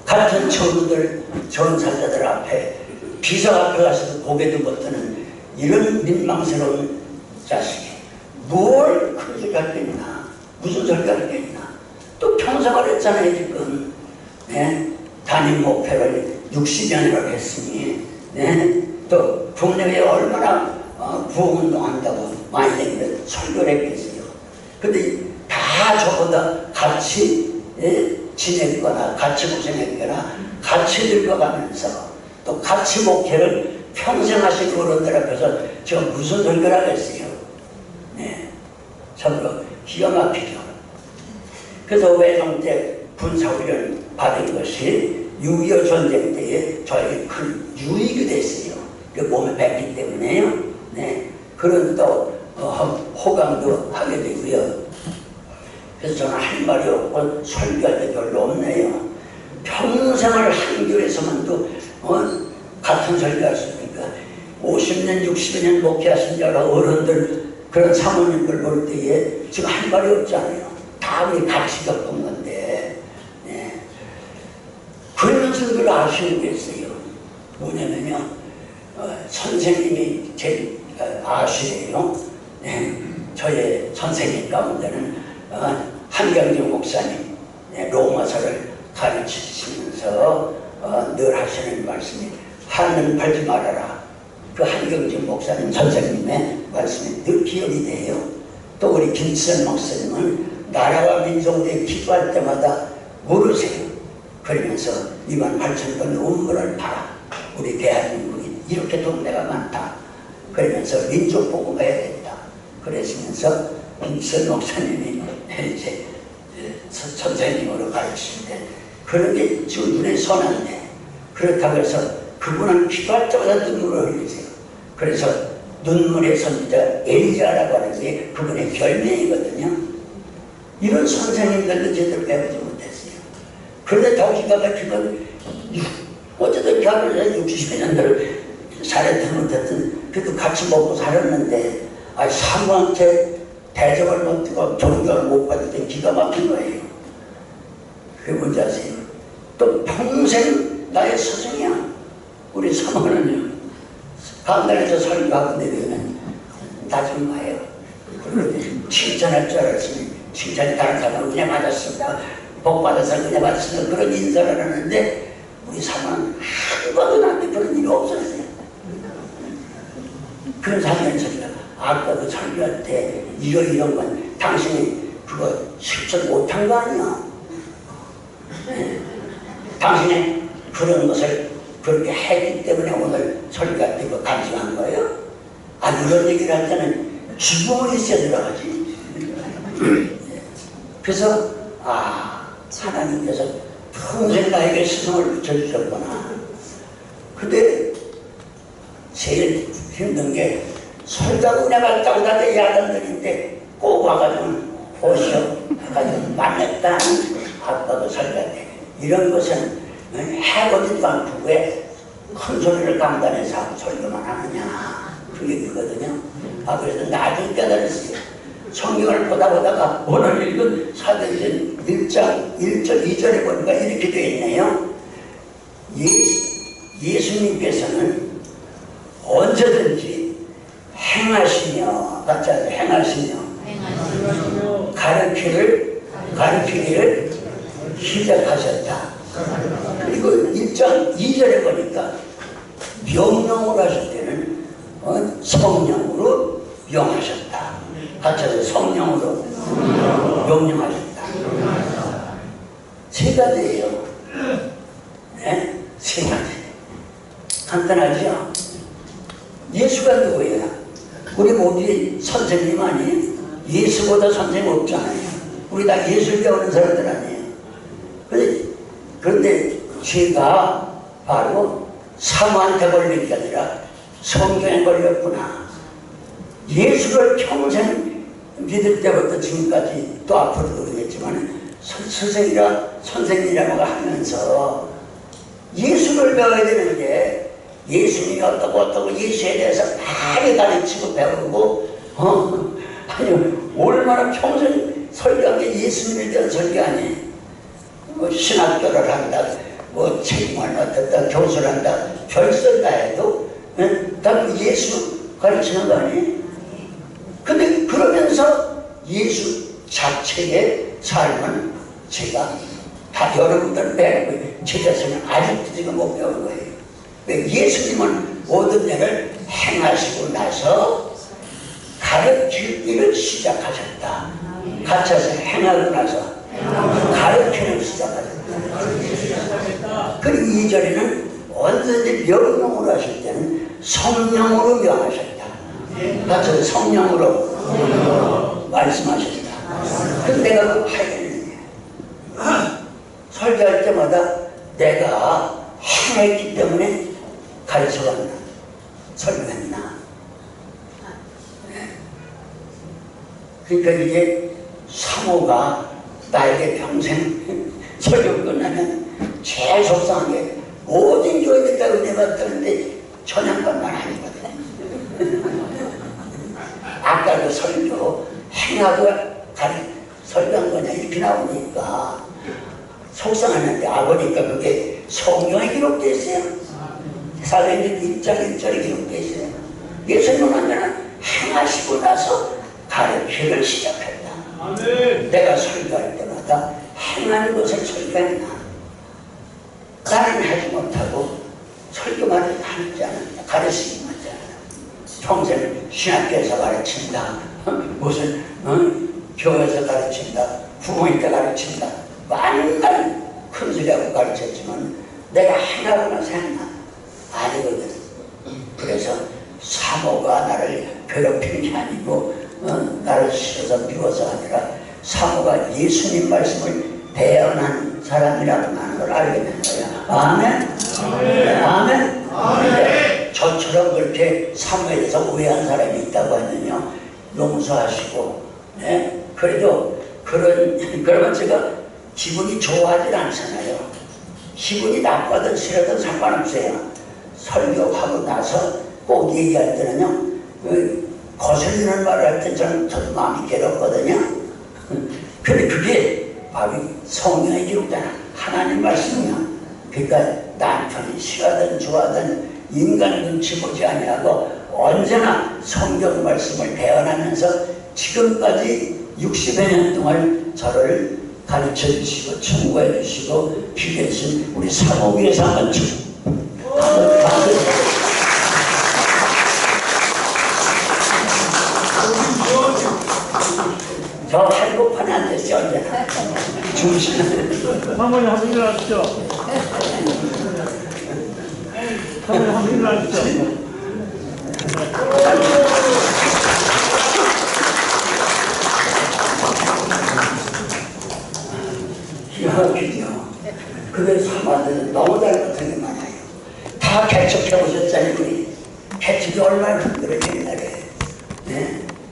같은 처우들 좋은 살자들 앞에 비서 앞에 가서도 고개도 못 드는 이런 민망스러운 자식이 뭘 큰 소리 할 게 있나? 무슨 소리 할 게 있나? 또 평생을 했잖아요 지금. 담임 목회를 60년을 했으니 또 국내에 얼마나 부흥운동한다고 많이 다니면 설교를 했겠어요. 근데 다 저보다 같이 지냈거나 같이 고생했거나 같이 늙어가면서 또 같이 목회를 평생 하신 어른들 앞에서 제가 무슨 설교를 하겠어요. 참으로 기가 막히죠. 그래서 외종 때 군사훈련 받은 것이 6.25 전쟁 때에 저에게 큰 유익이 됐어요. 그 몸에 뱉기 때문에요. 그런 또 호강도 하게 되고요. 그래서 저는 할 말이 없고 설교할 때 별로 없네요. 평생을 한 교회에서만 또 같은 설교할 수 있으니까 50년, 60년 목회하신 여러 어른들 그런 사모님들 볼 때에 지금 할 말이 없잖아요. 다 우리 같이 겪은 건데 그러면서 그걸 아쉬운 게 있어요. 뭐냐면요. 선생님이 제일 아쉬워요. 저의 선생님 가운데는 한경주 목사님 로마서를 가르치시면서 늘 하시는 말씀이 하는 팔지 말아라. 그 한경주 목사님 선생님의 말씀이 늘 기억이 돼요. 또 우리 김수현 목사님은 나라와 민족을 위해 기도할 때마다 물으세요. 그러면서 28,000번 운문을 봐라. 우리 대한민국이 이렇게 동네가 많다. 그러면서 민족 보고 가야 된다. 그러시면서 김수현 목사님이 이제 선생님으로 가르치는데 그런 게 지금 눈에 선한데 그렇다고 해서 그분은 기도할 때마다 눈물을 흘리세요. 그래서 눈물의 선지자 엘리야라고 하는 게 그분의 별명이거든요. 이런 선생님들도 제대로 배우지 못했어요. 그런데 더 기가 막힌 건 어쨌든 대학을 60년대를 살았든 못했든 그래도 같이 먹고 살았는데 사모한테 대접을 못 하고 존경을 못 받을 때 기가 막힌 거예요. 그게 뭔지 아세요? 또 평생 나의 스승이야. 우리 사모는요. 강단에서 설교하고 내려오면 나 좀 와요. 그런데 칭찬할 줄 알았으니 칭찬이 다른 사람은 은혜 받았습니다. 복 받아서 은혜 받았습니다. 그런 인사를 하는데 우리 사모는 한 번도 나한테 그런 일이 없었어요. 그런 사모는 저희가 아까 그 설교할 때 이런 건 당신이 그거 실천 못한 거 아니야? 당신이 그런 것을 그렇게 했기 때문에 오늘 설교할 때 그거 간증한 거예요? 이런 얘기를 할 때는 주봉이 있어야 들어가지. 그래서 하나님께서 평생 나에게 스승을 붙여주셨구나. 근데 제일 힘든 게 설교하고 은혜 받았다고 나한테 야단들인데 꼭 와가지고 보시오 해가지고 만났다. 아빠가 설교할 때 이런 것은 해보지도 않고 왜 큰 소리를 강단해서 하고 설교만 하느냐 그게 그거든요. 그래서 나중에 깨달았어요. 성경을 보다가 오늘 읽은 사도행전 1장 1절 2절에 보니까 이렇게 되어 있네요. 예수님께서는 언제든지 행하시며 가르치기를 시작하셨다. 그리고 1장 2절에 보니까 명령으로 하실 때는 성령으로 명하셨다. 같이 해서 성령으로 명령하셨다. 세 가지예요. 세 가지. 간단하죠? 예수가 누구예요? 우리 모두의 선생님 아니에요? 예수보다 선생님 없잖아요. 우리 다 예술 배우는 사람들 아니에요. 그런데 제가 바로 사모한테 걸린 게 아니라 성경에 걸렸구나. 예수를 평생 믿을 때부터 지금까지 또 앞으로도 그러겠지만 선생님이라고 하면서 예수를 배워야 되는데 예수님이 어떻고 예수에 대해서 많이 가르치고 배우고 아니 얼마나 평생 설교한 게 예수님에 대한 설교 아니에요. 뭐 신학교를 한다, 뭐 책임을 맡았다, 교수를 한다, 별설 다 해도 다 예수 가르치는 거 아니에요? 근데 그러면서 예수 자체의 삶은 제가 다 여러분들 배우는 거예요. 제 자신은 아직도 지금 못 배운 거예요. 예수님은 모든 일을 행하시고 나서 가르치기를 시작하셨다. 갇혀서 행하고 나서 가르치는 시작하셨다. 그리고 2절에는 언제든지 명령으로 하실 때는 성령으로 명하셨다. 갇혀서 성령으로 말씀하셨다. 그래서 내가 그 하겠는데 설교할 때마다 내가 행했기 때문에 가르쳐갔나 설명했나. 그러니까 이게 사모가 나에게 평생 설교 끝나면 제일 속상한 게 모든 교회에다 은혜 받았는데 전향반만 아니거든. 아까 그 설교 행하고 설교한 거냐 이렇게 나오니까 속상하는데 아보니까 그게 성경에 기록되어 있어요. 사도행전 1장 1절에 기록되어 있어요. 예수님은 언제나 행하시고 나서 가르치기를 시작했다. 아멘. 내가 설교할 때마다 행하는 것을 설교했나. 나는 하지 못하고 설교만 하지 않았다. 가르치기만 하지 않았다. 평생 신학교에서 가르친다. 무슨 교회에서 가르친다. 부모님께 가르친다. 맨날 큰 소리하고 가르쳤지만 내가 행하고 나서 했나? 아니거든. 그래서 사모가 나를 괴롭히는 게 아니고 나를 싫어서 미워서 아니라 사모가 예수님 말씀을 대언한 사람이라고 하는 걸 알게 된 거야. 아멘? 아멘? 아멘? 아멘. 저처럼 그렇게 사모에 대해서 오해한 사람이 있다고 하면요 용서하시고 그래도 그러면 제가 기분이 좋아하지 않잖아요. 기분이 나빠든 싫어든 상관없어요. 설교하고 나서 꼭 얘기할 때는요 거슬리는 말을 할 때 저는 더 마음이 괴롭거든요. 근데 그게 바로 성경에 기록되는 하나님 말씀이야. 그러니까 남편이 싫어하든 좋아하든 인간 눈치 보지 아니하고 언제나 성경 말씀을 대언하면서 지금까지 60여 년 동안 저를 가르쳐 주시고 충고해 주시고 기도해 주신 우리 사모위에서 한번 저 한국판에 앉았지 언제나 중심은 사모님 한번 일어나시죠. 사모님 한번 일어나시죠. 기억이요. 그게 사모한테는 너무 닮았던 게 많아요. 다 개척해보셨잖아요. 우리 개척이 얼마나 힘들어요 옛날에.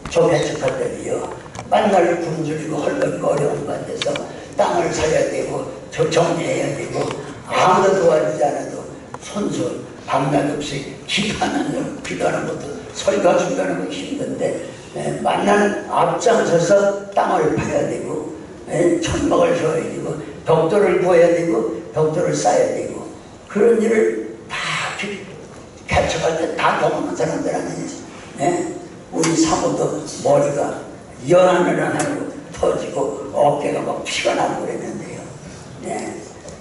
저 개척할 때도요 만날 굶주리고 헐벗고 어려운 곳에서 땅을 사야 되고 정리해야 되고 아무도 도와주지 않아도 손수 밤낮 없이 기도하는 것도 설교 준비하는 것도 힘든데 만나는 앞장서서 땅을 파야 되고 천막을 줘야 되고 벽돌을 구해야 되고 벽돌을 쌓아야 되고 그런 일을 다 개척할 때 다 경험한 사람들 아니에요. 우리 사모도 머리가 연하고 터지고 어깨가 막 피가 나고 그랬는데요.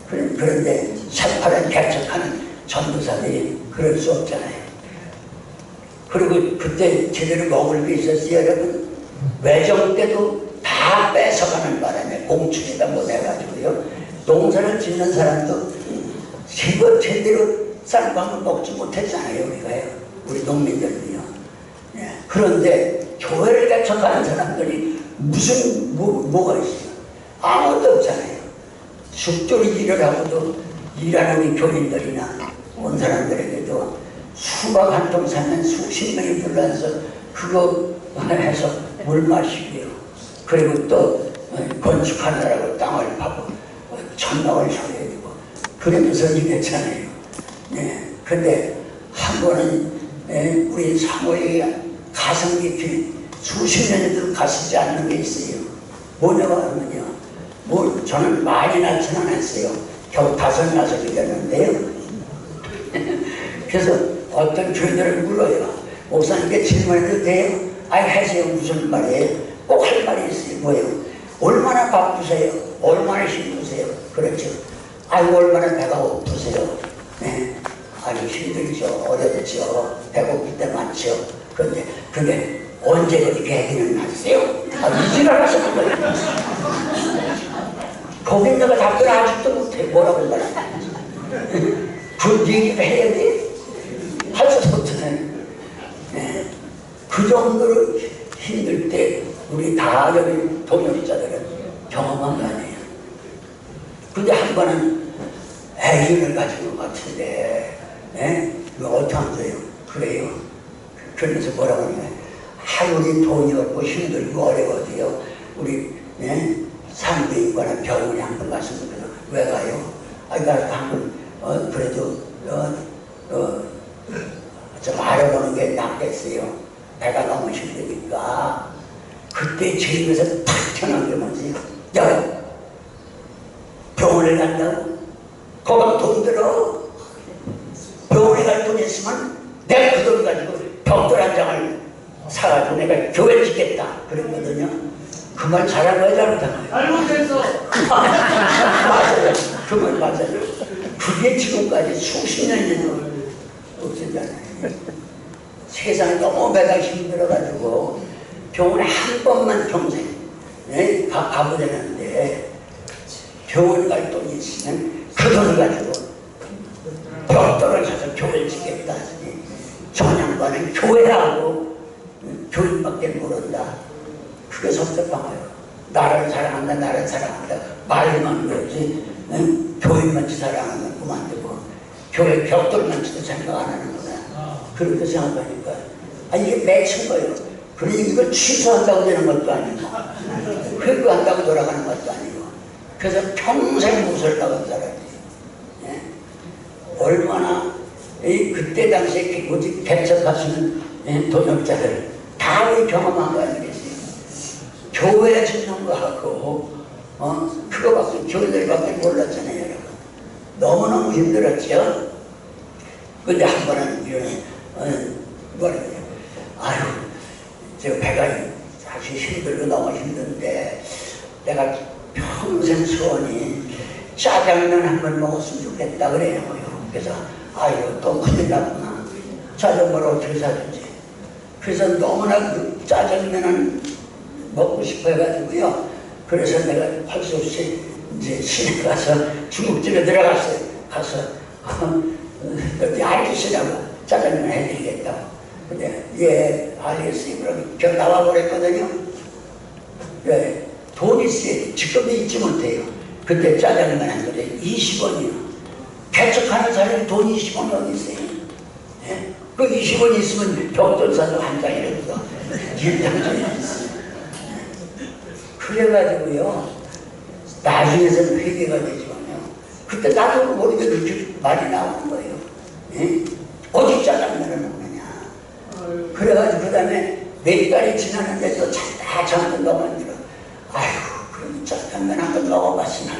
그런데 새파란 개척하는 전도사들이 그럴 수 없잖아요. 그리고 그때 제대로 먹을 게 있었어요. 여러분 외정 때도 다 뺏어가는 바람에 공축에다 뭐 내가지고요 농사를 짓는 사람도 제대로 쌀밥을 먹지 못했잖아요. 우리 농민들은요. 그런데 교회를 개척하는 사람들이 무슨 뭐가 있어요? 아무것도 없잖아요. 죽도록 일을 하고도 일하는 우리 교인들이나 온 사람들에게도 수박 한 통 사면 수십 명이 불러서 그거 해서 물 마시고요. 그리고 또 건축하느라고 땅을 파고 천막을 설해주고 그러면서 일했잖아요. 네. 근데 한 번은 우리 사모예가 가슴 깊이 수십 년에도 가시지 않는 게 있어요. 뭐냐고 하면요. 뭐 저는 많이 낳지는 않았어요. 겨우 5이 됐는데요. 그래서 어떤 교인들을 물어요. 목사님께 질문해도 돼요? 아니 하세요. 무슨 말이에요? 꼭 할 말이 있어요. 뭐예요? 얼마나 바쁘세요? 얼마나 힘드세요? 그렇죠. 아이고 얼마나 배가 고프세요? 네. 아주 힘들죠. 어렵죠. 배고플 때 많죠. 근데 언제 그렇게 얘기는 하세요? 이지랄 하셨던 거예요. 거기 내가 답변을 아직도 못해. 뭐라고 말해? 그 얘기를 해야 돼? 할 수도 못하네. 네. 그 정도로 힘들 때 우리 다 여기 동역자들은 경험한 거 아니에요. 근데 한 번은 애인을 가진 것 같은데 이거 어떻게 한 거예요? 그래요. 그러면서 뭐라고 하냐. 우리 돈이 없고 힘들고 어려워도요. 우리 산부인과나 병원에 한 번 갔습니다. 왜 가요? 그러니까 한 번 그래도 좀 알아보는 게 낫겠어요. 배가 너무 힘드니까. 그때 제 입에서 탁 튀어나온 게 뭐지? 야, 병원에 간다고? 거기 돈 들어. 병원에 갈 돈 있으면 내가 그 돈 가지고 벽돌 한 장을 사가지고 내가 교회 짓겠다 그랬거든요. 그 말 잘한 거야 잘못한 거야? 잘못했어. 맞아요. 그 말 맞아요. 그게 지금까지 수십 년이 없었잖아요. 세상이 너무 배가 힘들어가지고 병원에 한 번만 평생 가보려는데 병원 갈 돈이 있으면 그 돈을 가지고 벽돌을 사서 교회를 짓겠다 하더니 전양반은 교회라고 교인밖에 모른다. 그게 섭섭한가요? 나를 사랑한다 나를 사랑한다 말만 그러지 교인만 사랑하면 그만두고 교회 벽돌만 치도 생각 안 하는구나. 그렇게 생각하니까 이게 맺힌 거예요. 그러니 이걸 취소한다고 되는 것도 아니고 회부한다고 돌아가는 것도 아니고 그래서 평생 못을 나간 사람이 얼마나 그때 당시에 오직 개척하시는 동역자들 다 우리 경험한 거 아니겠어요? 교회 짓는 거 하고 그거밖에 교회들밖에 몰랐잖아요. 여러분. 너무너무 힘들었죠. 근데 한 번은 뭐래요? 아유 저 배가 사실 힘들고 너무 힘든데 내가 평생 소원이 짜장면 한 번 먹었으면 좋겠다 그래요. 그래서 아유 또 큰일 났구나. 짜장면을 어떻게 사주지? 그래서 너무나 그 짜장면을 먹고 싶어 해가지고요. 그래서 내가 할 수 없이 이제 시내 가서 중국집에 들어갔어요. 가서 어디 아저씨라고 짜장면 해드리겠다고. 근데 예 알겠어요. 그럼 저 나와버렸거든요. 예, 돈이 있어요. 직급이 있지 못해요. 그때 짜장면 한 그릇에 20원이요. 개척하는 사람이 돈 20원이 어디 있어요? 예? 그 20원 있으면 벽돌 사서 한 장이라도 더 일당전이 있어요. 그래가지고요. 나중에서는 회개가 되지만요. 그때 나도 모르게 그렇게 많이 나오는 거예요. 예? 어디 짜장면을 먹느냐. 그래가지고 그 다음에 몇 달이 지났는데 또 다 저한테 너무 힘들어. 아이고 그럼 짜장면 한 번 먹어봤으나.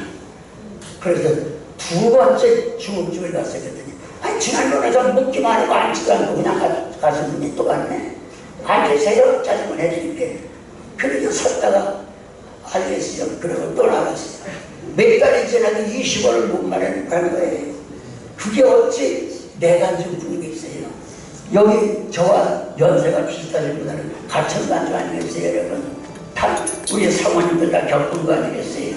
그래서 두 번째 중국집을 갔어요. 그랬더니 아니 지난번에 좀 먹기만 하고 앉지도 않고 그냥 가신 분이 또 갔네. 앉으세요. 짜장면 해드릴게. 그래서 섰다가 알겠어요. 그러고 또 나갔어요. 몇 달이 지나도 20원을 못 마련한 거예요. 그게 어찌 내가 좀 모르겠어요. 여기 저와 연세가 비슷하신 분들은 가천간 줄 아니겠어요, 여러분? 다 우리 사모님들 다 겪은 거 아니겠어요?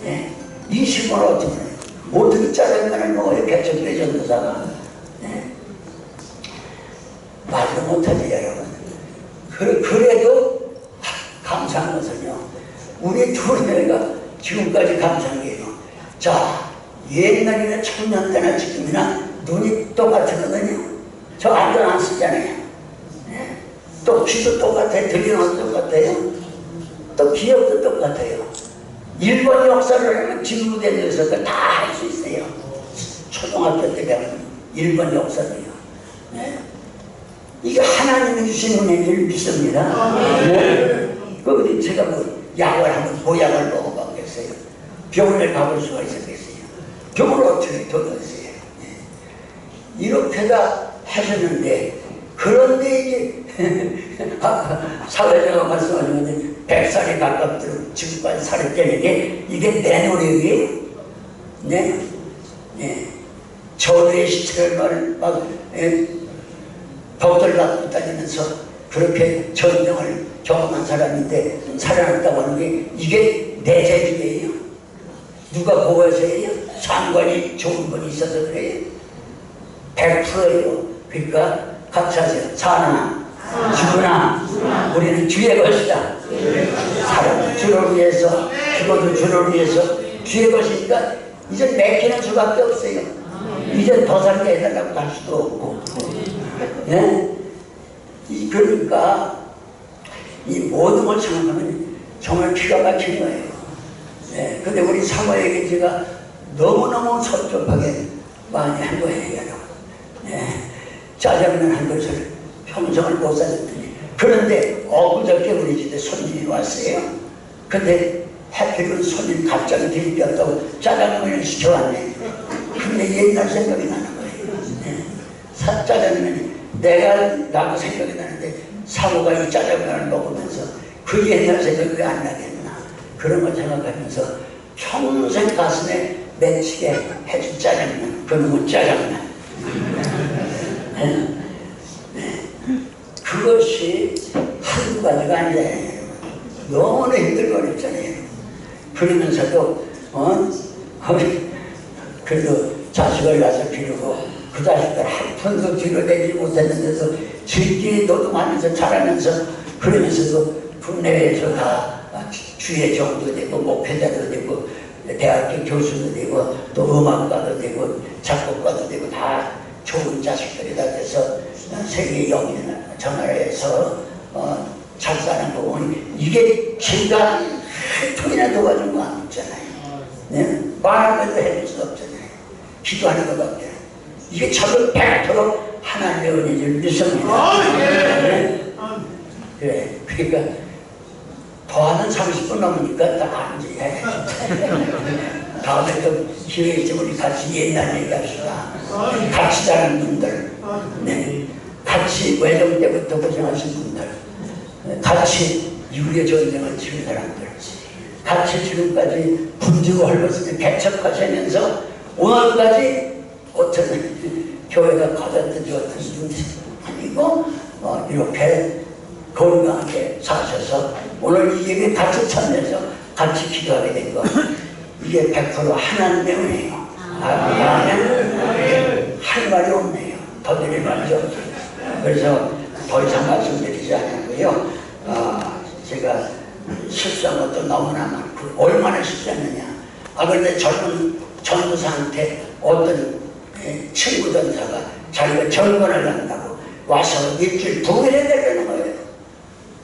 예. 20원 어떻게 해요? 어떻게 짜장면을 먹어요, 개척교회 전도사가? 예. 말도 못하지, 여러분. 그래도 감사한 것은요. 우리 둘째가 지금까지 감사한 게요. 자, 옛날이나 청년 때나 지금이나 눈이 똑같거든요. 저 안경 안 쓰잖아요. 네? 또 귀도 똑같아요. 들리는 똑같아요. 또 기억도 똑같아요. 일본 역사를 하면 진부된 녀석은 다 할 수 있어요. 초등학교 때 배우는 일본 역사를요. 네. 이게 하나님이 주신 은혜를 믿습니다. 네. 그 제가 뭐 약을 하면 보약을 먹어봤겠어요. 병원에 가볼 수가 있었겠어요. 병을 어떻게 도둑었어요. 네. 이렇게 다 하셨는데, 그런데 이제 사회자가 말씀하셨는데 100살이 가깝도록 지금까지 살을 떼는 게 이게 내 노력이에요. 네? 네. 저의 시체를 막 벽돌 갖고 다니면서 그렇게 전쟁을 경험한 사람인데 살아났다고 하는 게 이게 내 재주예요. 누가 보고서예요? 상관이 좋은 분이 있어서 그래요. 100%예요. 그러니까 같이 하세요. 사나 죽으나 우리는 주의 것이다. 사람 주를 위해서, 죽어도 주를 위해서 주의 것이니까 이제 맡기는 수밖에 없어요. 이제 더 살게 해달라고 할 수도 없고. 네? 그러니까 이 모든 걸 생각하면 정말 기가 막힌 거예요. 네. 근데 우리 사모에게 제가 너무너무 설득하게 많이 한 거예요. 네. 짜장면 한 것을 평생을 못 사줬더니, 그런데 엊그저께 우리 집에 손님이 왔어요. 근데 해필은 손님 갑자기 들이켰다고 짜장면을 시켜왔네. 근데 옛날 생각이 나는 거예요. 네. 짜장면이 내가 나도 생각이 나는데 사모가 이 짜장면을 먹으면서 그 옛날 생각이 왜 안 나겠나, 그런 걸 생각하면서 평생 가슴에 맺히게 해준 짜장면, 그놈의 짜장면. 네. 네. 그것이 한두 가지가 아니잖아요. 너무나 힘들고 어렵잖아요. 그러면서도 그래도 자식을 낳아서 기르고 그 자식들 한 푼도 뒤로 내지 못했는데서 즐기게 노동하면서 자라면서, 그러면서도 국내에서 다 주의 정도 되고 목회자도 되고 대학교 교수도 되고 또 음악가도 되고 작곡가도 되고 다 좋은 자식들이 다 돼서 세계 영인 전화해서 잘 사는 거 보니 이게 제가 한 통이나 도와준 거 아니잖아요. 네? 말하면서 해줄 수 없잖아요. 기도하는 것밖에. 이게 저도 100% 하나님의 은혜를 믿습니다. 네? 그래. 그러니까 더하면 30분 넘으니까 딱 앉아야 해. 다음에 또 기회 있으면 우리 같이 옛날 얘기합시다. 같이 자란 분들, 네. 같이 외정 때부터 고생하신 분들, 같이 6.25 전쟁을 치른 사람들, 같이 지금까지 군주고 헐벗으며 개척하시면서 오늘까지 어떤 교회가 가졌든지 어떤 분이 아니고 이렇게 건강하게 사셔서 오늘 이 예배 같이 참여해서 같이 기도하게 된 거, 이게 100% 하나님의 은혜예요. 아멘. 할 말이 없네요. 더 드릴 말이 없어요. 그래서 더 이상 말씀드리지 않고요. 제가 실수한 것도 너무나 많고, 얼마나 실수했느냐. 그런데 젊은 전도사한테 어떤 친구 전사가 자기가 정권을 한다고 와서 일주일 부회를 내려는 거예요.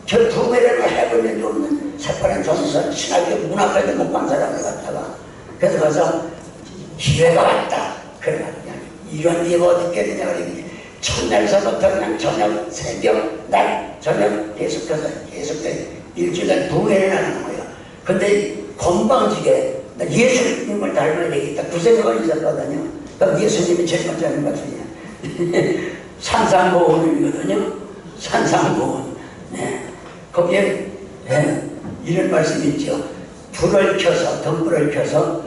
저 부회를 해본 적이 없는 새파란 전도사, 신학교 문학과도 못 간 사람을 갖다가, 그래서 가서 기회가 왔다. 그래가지고 이런 기회가 어디 있겠느냐. 그러니 첫날서부터 그냥 저녁, 새벽, 날, 저녁 계속해서 일주일간 부회를 하는 거예요. 근데 건방지게 예수님을 닮아야 되겠다 그 생각을 있었거든요. 그럼 예수님이 제일 먼저 하는 말씀이야. 산상보훈이거든요. 산상보훈. 네. 거기에 이런 말씀이 있죠. 불을 켜서, 등불을 켜서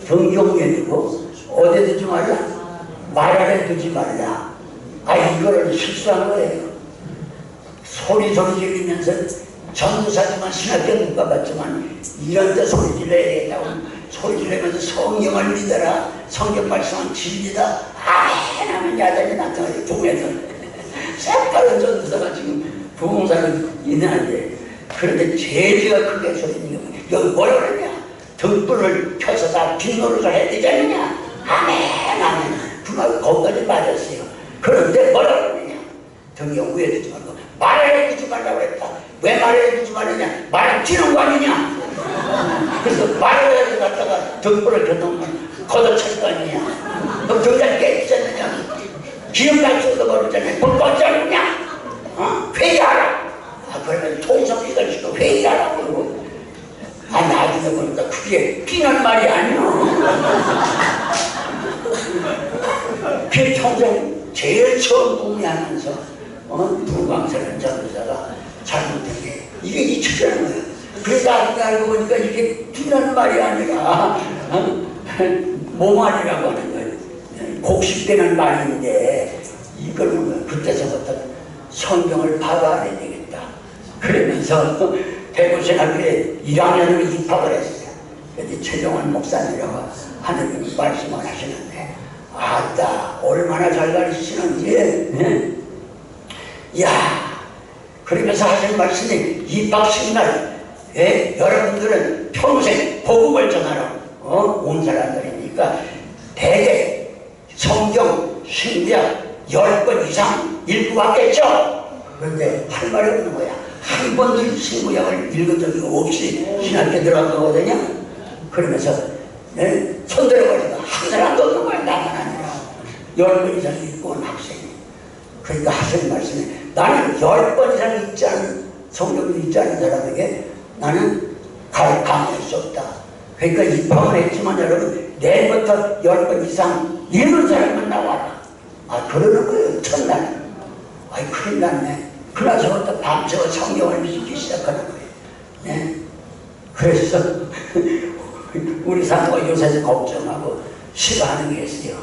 등경에 두고 어디에 두지 말라? 말 아래 두지 말라. 이거를 실수한 거예요. 소리 지르면서 전도사지만 신학교 못 가봤지만 이런 데 소리 질러야겠다고 소리 지르면서 성경을 믿어라. 성경 말씀은 진리다. 하나면 야단이 나타나요. 동에서 색다른 전도사가 지금 부흥사를 있는데, 그런데 제지가 크게 소리니까 여기 뭐라 그러냐. 등불을 켜서 다 빈노릇을 해야 되지 않느냐. 아멘. 그 말 거기까지 맞았어요. 그런데 뭐라 그러느냐. 등에 우회되지 말고 말해주지 말라고 했다. 왜 말해주지 말느냐? 말 찌는 거 아니냐? 그래서 말해야지 갔다가 등불을 켜놓으면 걷어찰 거 아니냐? 너 등장 깨지지 않느냐? 기억날 줄도 모르잖아요. 뭘 꺼져느냐? 회의하라. 그러면 통성기가 지고 회의하라고. 나중에 보니까 그게 피난 말이 아니야. 그게 평생 제일 처음 공부하면서 불광설한 전도사가 잘못된 게 이게 잊혀지는 거예요. 그래서 나중에 알고 보니까 이게 피난 말이 아니라 모말이라고 하는 거예요. 곡식되는 말인데 이걸 그때서부터 성경을 파악해야 되겠다. 그러면서 대구신학교에 1학년으로 입학을 했어요. 그래서 최종원 목사님이라고 하는 말씀을 하시는데 아따 얼마나 잘 가르치시는지. 네? 야 그러면서 하신 말씀이 입학식날 여러분들은 평생 복음을 전하러 온 사람들이니까 대개 성경 신약 10번 이상 읽고 왔겠죠? 그런데 할 말이 없는 거야. 한 번도 신구약을 읽은 적이 없이 신학교에 들어간 거거든요. 그러면서 손 들어버리니까 한 사람도 없는 거야. 나만 아니라 10번 이상 읽고 온 학생이. 그러니까 하시는 말씀이 나는 10번 이상 읽지 않은 성경을 읽지 않은 사람에게 나는 강요할 수 없다. 그러니까 입학을 했지만 여러분 내일부터 10번 이상 읽은 사람만 나와라. 그러는 거예요. 첫날. 큰일 났네. 그나저부터 밤새워 성경을 읽기 시작하는 거예요. 네? 그래서 우리 사모가 요새 걱정하고 싫어하는 게 있어요.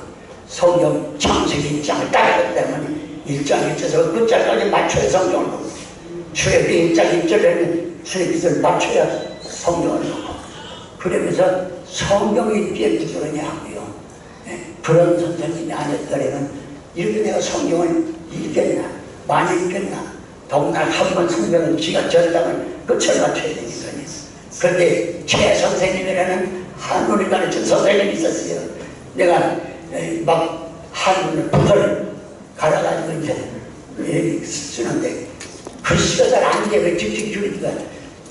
성경 창세기 1장을 딱 때문에 1장 1절에서 끝자까지 맞춰야 성경을 보고 출애굽기 1장 1절에는 출애굽기를 맞춰야 성경을 보고 그러면서 성경 읽기에 부지런히 하고요. 네? 그런 선생님이 아니었더라면 이렇게 내가 성경을 읽겠나 많이 읽겠나 더구나 한 번 성경을 지가 전당을 끝을 맞춰야 되니까요. 그런데 최 선생님이라는 한문을 가르친 선생님이 있었어요. 내가 막 한문을 부서를 갈아가지고 이제 쓰는데 글씨가 잘 안 돼. 왜 직접 줄이니까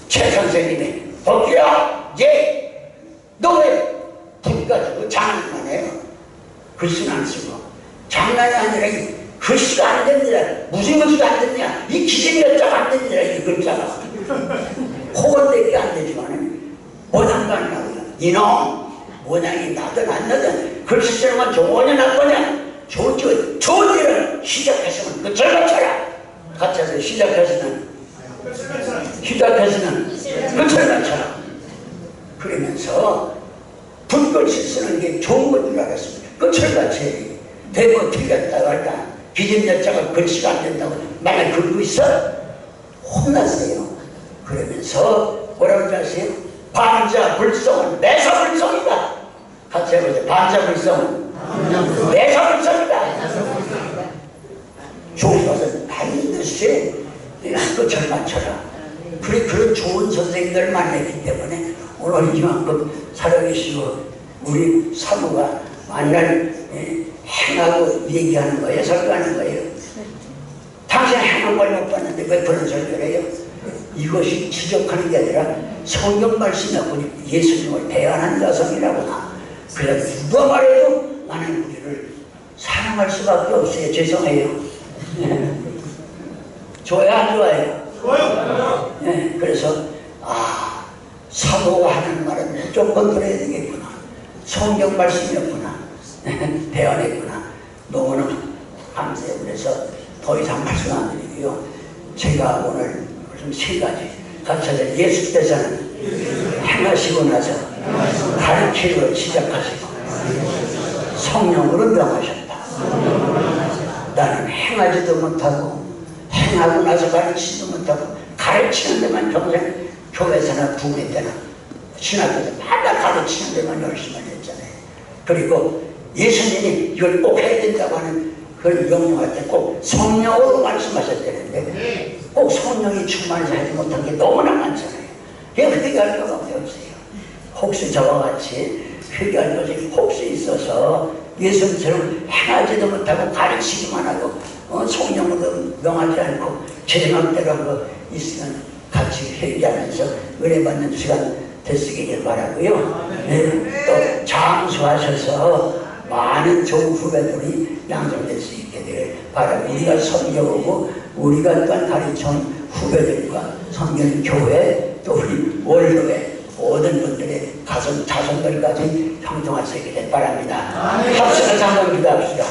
최 선생님이 복기야 예 너 왜 붓 가지고 장난만 해요. 글씨는 안 쓰고 장난이 아니라 글씨가 안 됩니다. 무슨 글씨가 안 되냐? 이 기생글자가 안 됩니다. 이 글자가 호건되게 안 되지만은 모양도 안 나오냐. 이놈 모양이 나든 안 나든 글씨 쓰는 건 좋으냐 나쁘냐 좋은 일을 시작하시면 끝을 맞춰라. 같이서 시작하시는 끝을 맞춰라. 그러면서 붓글씨 쓰는 게 좋은 것 줄 알았습니다. 끝을 맞춰야 돼. 대고 틀렸다고 할까 기진자자가 글씨가 안 된다고 만약 그러고 있어 혼났어요. 그러면서 뭐라고 하지 아세요? 반자불성은 매사불성이다. 같이 해보세요. 반자불성은 매사불성이다. 좋은 것은 반드시 끝을 맞춰라. 그런 좋은 선생님들을 만났기 때문에 오늘 이만큼 살아계시고 우리 사모가 만날 행하고 얘기하는 거예요? 설교하는 거예요? 당신 행한 걸 못 봤는데 왜 그런 설교를 해요? 이것이 지적하는 게 아니라 성경 말씀하고 예수님을 대안한 여성이라구나. 그래서 누가 말해도 나는 우리를 사랑할 수밖에 없어요. 죄송해요. 좋아요? 안 좋아요? 좋아요. 네, 그래서 사모가 하는 말은 무조건 들어야 되겠구나. 성경 말씀이었구나. 대안했구나. 너무너무 감사해요. 그래서 더 이상 말씀 안 드리고요. 제가 오늘 좀 세 가지 가르쳐서 예수께서는 행하시고 나서 가르치고 시작하시고 성령으로 명하셨다. 나는 행하지도 못하고 행하고 나서 가르치지도 못하고 가르치는 데만 평생 교회에서나 부흥회 때나 신학교에서 맨날 가르치는 데만 열심히 했잖아요. 그리고 예수님이 이걸 꼭 해야 된다고 하는 그걸 명령할 때 꼭 성령으로 말씀하셨다는데 꼭 성령이 충만해서 하지 못한 게 너무나 많잖아요. 그냥 회개할 거가 없어요. 혹시 저와 같이 회개할 것이 혹시 있어서 예수님처럼 행하지도 못하고 가르치기만 하고 성령으로 명하지 않고 제 생각대로 이 시간 같이 회개하면서 은혜 받는 시간 되시기를 바라고요. 또 장수하셔서 많은 좋은 후배들이 양성될 수 있게 되길 바라고, 우리가 섬겨오고 우리가 또한 가르쳐온 후배들과 섬기는 교회, 또 우리 원로회 모든 분들의 가슴 자손들까지 형통할 수 있게 되길 바랍니다. 합심해서 한번 기도합시다.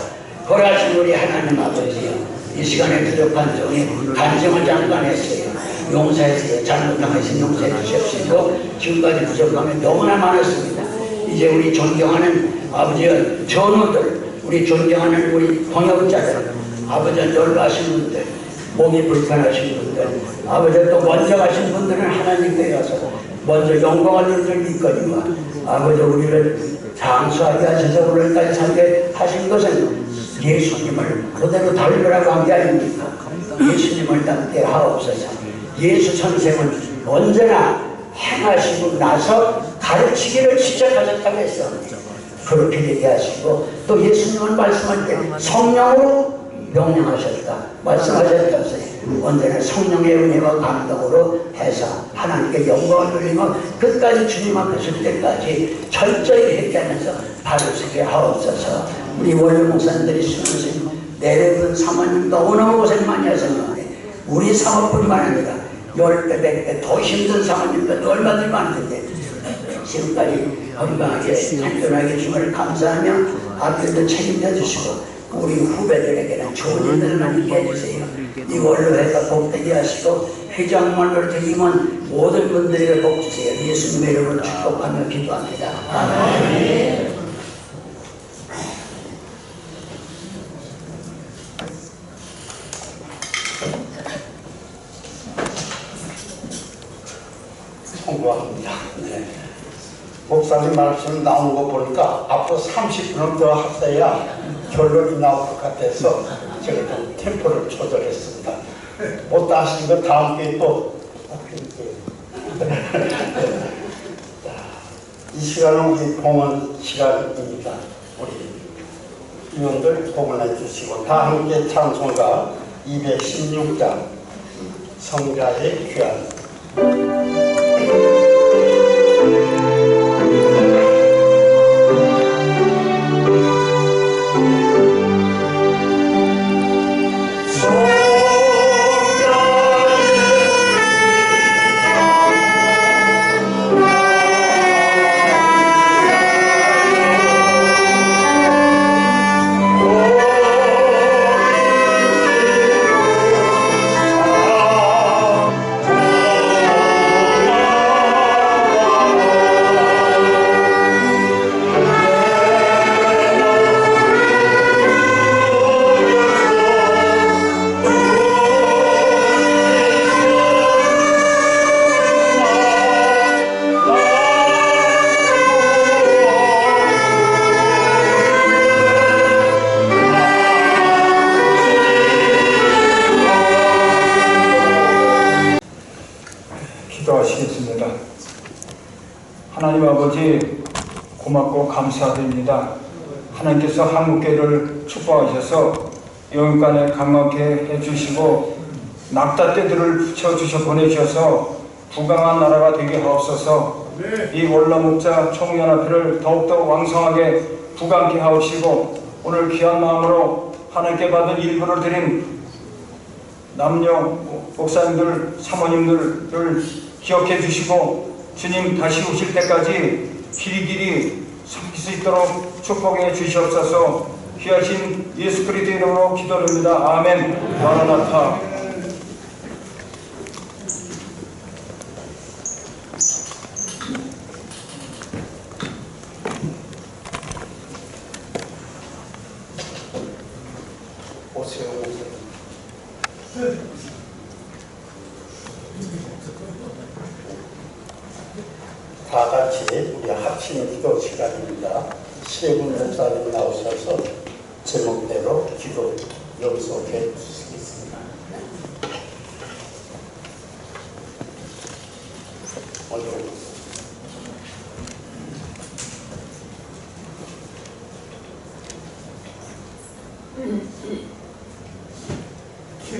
거라신 우리 하나님 아버지요, 이 시간에 부족한 종에 간증을 장관했어요. 용서했어요. 잘못당하신 용서해 주십시오. 지금까지 부족함이 너무나 많았습니다. 이제 우리 존경하는 아버지의 전우들, 우리 존경하는 우리 동역자들, 아버지 놀라신 분들, 몸이 불편하신 분들, 아버지 또 먼저 가신 분들은 하나님께 가서 먼저 영광을 누릴 거니와, 아버지 우리를 장수하게 하셔서 오늘까지 살게 하신 것은 예수님을 그대로 닮으라고 한 게 아닙니까? 예수님을 닮게 하옵소서. 예수 선생은 언제나 행하시고 나서 가르치기를 시작하셨다고 했었는데 그렇게 되게 하시고, 또 예수님은 말씀할 때 성령으로 명령하셨다 말씀하셨다면서요. 언제나 성령의 은혜와 감동으로 해서 하나님께 영광을 돌리며 끝까지 주님 앞에 설 때까지 철저히 회개하면서 바르시게 하옵소서. 우리 원로 목사님들이 수고하신 내려분 사모님 너무너무 고생 많이 하셨는데 우리 사모뿐만 아니라 10배, 100배 더 힘든 사모님들도 얼마든지 많은데 지금까지 건강하게 안전하게 주님을 감사하며 앞길도 책임져 주시고 우리 후배들에게는 좋은 일들만 있게 해주세요. 이 원로회가 복되게 하시고 회장만으로 임원 모든 분들에게 복 주세요. 예수님의 이름으로 축복하며 기도합니다. 아멘. 성공합니다. 네. 목사님 말씀 나오는 거 보니까 앞으로 30분은 더 하셔야 결론이 나올 것 같아서 제가 좀 템포를 조절했습니다. 못 하시는 거 다음 기회에 또 이 시간은 우리 봉헌 시간입니다. 우리 위원들 봉헌해 주시고 다 함께 찬송가 216장 성가의 귀한 기도하시겠습니다. 하나님 아버지 고맙고 감사드립니다. 하나님께서 한국교회를 축복하셔서 영육간에 강건케 해주시고 낙타떼들을 붙여주셔 보내주셔서 부강한 나라가 되게 하옵소서. 이 원로목자 총연합회를 더욱더 왕성하게 부강케 하옵시고 오늘 귀한 마음으로 하나님께 받은 일부를 드린 남녀 목사님들 사모님들을 기억해 주시고 주님 다시 오실 때까지 길이길이 섬길 수 있도록 축복해 주시옵소서. 귀하신 예수 그리스도 이름으로 기도드립니다. 아멘. 마라나타. 오세요. 다 같이 우리 합심 기도 시간입니다. 세분 목사님 나오셔서 제목대로 기도 연속해 주시겠습니다.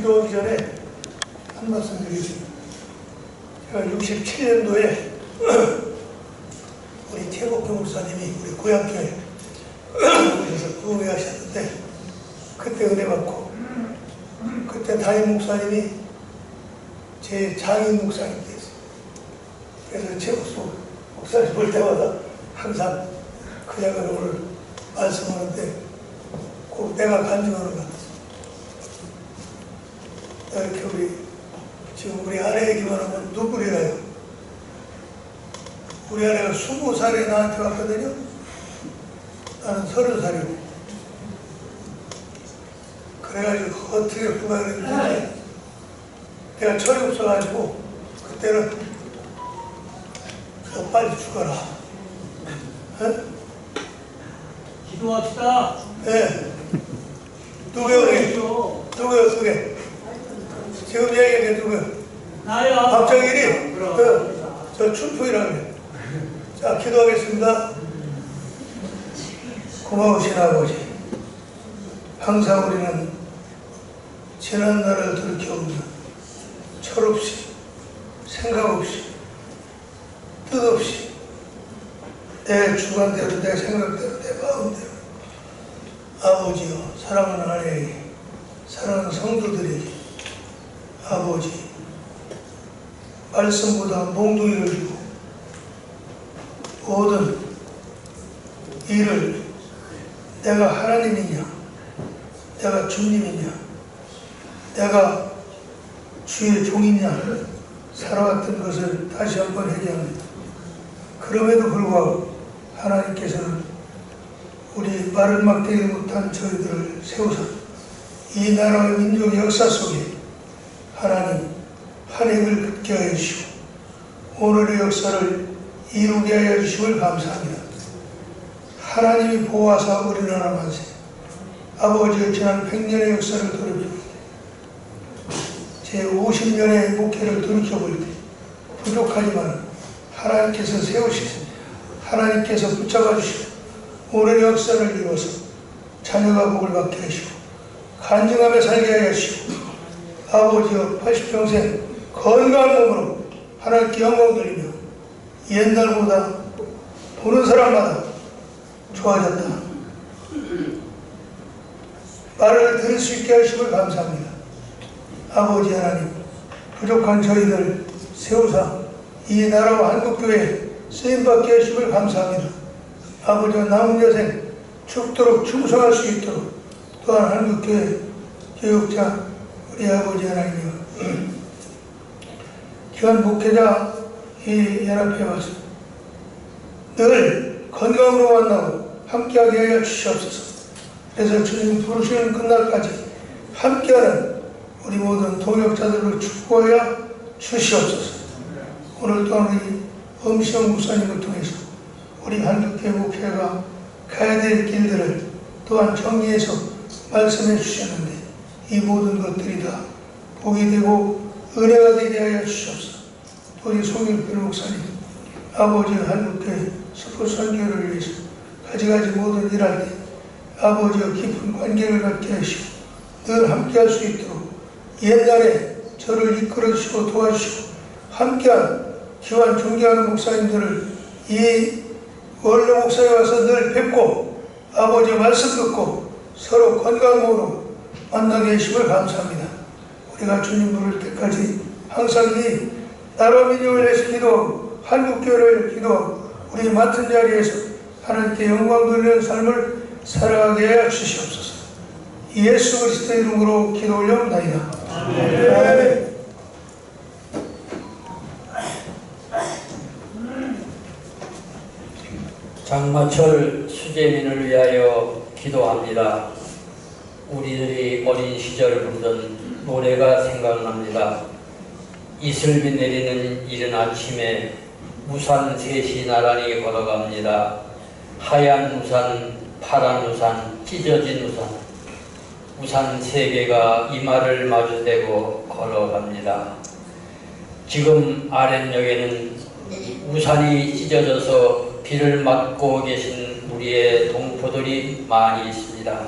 기도하기 전에 한 말씀 드리겠습니다. 제가 67년도에 우리 최복교 목사님이 우리 고향교회 오셔서 구회하셨는데 그때 은혜 받고 그때 담임 목사님이 제 장인 목사님 됐어요. 그래서 최복수 목사님 볼 때마다 항상 그 양을 오늘 말씀하는데 꼭 내가 간증하는 것 같았어요. 이렇게 지금 우리 아내 얘기만 하면 눈물이 나요. 우리 아내가 20살에 나한테 왔거든요. 나는 30살이고. 그래가지고 어떻게 그만했는지 내가 철이 없어가지고 그때는 너 빨리 죽어라. 어? 기도합시다. 네. 누구요? 지금 얘기한 게 누구요? 나요. 박정일이 저 춘풍이라고 해요. 자, 기도하겠습니다. 고마우신 아버지, 항상 우리는 지난 날을 돌이켜보면 철없이, 생각 없이, 뜻없이 내 주관대로, 내 생각대로, 내 마음대로 아버지여, 사랑하는 아내에게, 사랑하는 성도들에게 아버지, 말씀보다 몽둥이를 주고 모든 일을 내가 하나님이냐, 내가 주님이냐, 내가 주의 종이냐 살아왔던 것을 다시 한번 회개합니다. 그럼에도 불구하고 하나님께서는 우리 말을 막대지 못한 저희들을 세우사 이 나라와 민족의 역사 속에 하나님 한 획을 긋게 하여 주시고 오늘의 역사를 이루게 하여 주심을 감사합니다. 하나님이 보호하사 우리나라 만세, 아버지의 지난 100년의 역사를 돌이켜볼 때, 제 50년의 목회를 돌이켜볼 때 부족하지만 하나님께서 세우시고 하나님께서 붙잡아 주시고 오늘의 역사를 이루어서 자녀가 복을 받게 하시고 간증하며 살게 하여 주시고 아버지여 80평생 건강한 몸으로 하나님께 영광 돌리며 옛날보다 보는 사람마다 좋아졌다. 말을 들을 수 있게 하심을 감사합니다. 아버지 하나님, 부족한 저희들 세우사 이 나라와 한국교회에 쓰임받게 하심을 감사합니다. 아버지와 남은 여생 죽도록 충성할 수 있도록 또한 한국교회 교육자 우리 아버지 하나님이여 귀한 목회자 이 연합회 와서 늘 건강으로 만나고 함께하게 하여 주시옵소서. 그래서 주님 부르시는 그날까지 함께하는 우리 모든 동역자들로 축복하여 주시옵소서. 오늘 또한 우리 엄시영 목사님을 통해서 우리 한국교회 목회가 가야 될 길들을 또한 정리해서 말씀해 주셨는데 이 모든 것들이 다 복이 되고 은혜가 되게 하여 주시옵소서. 또 우리 송일필 목사님 아버지 한국교회 스포츠 선교를 위해서 가지가지 모든 일할 때 아버지와 깊은 관계를 갖게 하시고 늘 함께할 수 있도록 옛날에 저를 이끌어주시고 도와주시고 함께한 귀한 존경하는 목사님들을 이 원로 목사에 와서 늘 뵙고 아버지의 말씀 듣고 서로 건강으로 만나게 해주심을 감사합니다. 우리가 주님 부를 때까지 항상 이 나라 민족을 위해서 기도하고 한국교회를 기도하고 우리 맡은 자리에서 하나님께 영광 돌리는 삶을 살아가게 해 주시옵소서. 예수 그리스도의 이름으로 기도 올려옵나이다. 아멘. 장마철 수재민을 위하여 기도합니다. 우리들이 어린 시절 부르던 노래가 생각납니다. 이슬비 내리는 이른 아침에 우산 셋이 나란히 걸어갑니다. 하얀 우산, 파란 우산, 찢어진 우산. 우산 세 개가 이마를 마주대고 걸어갑니다. 지금 아랫역에는 우산이 찢어져서 비를 맞고 계신 우리의 동포들이 많이 있습니다.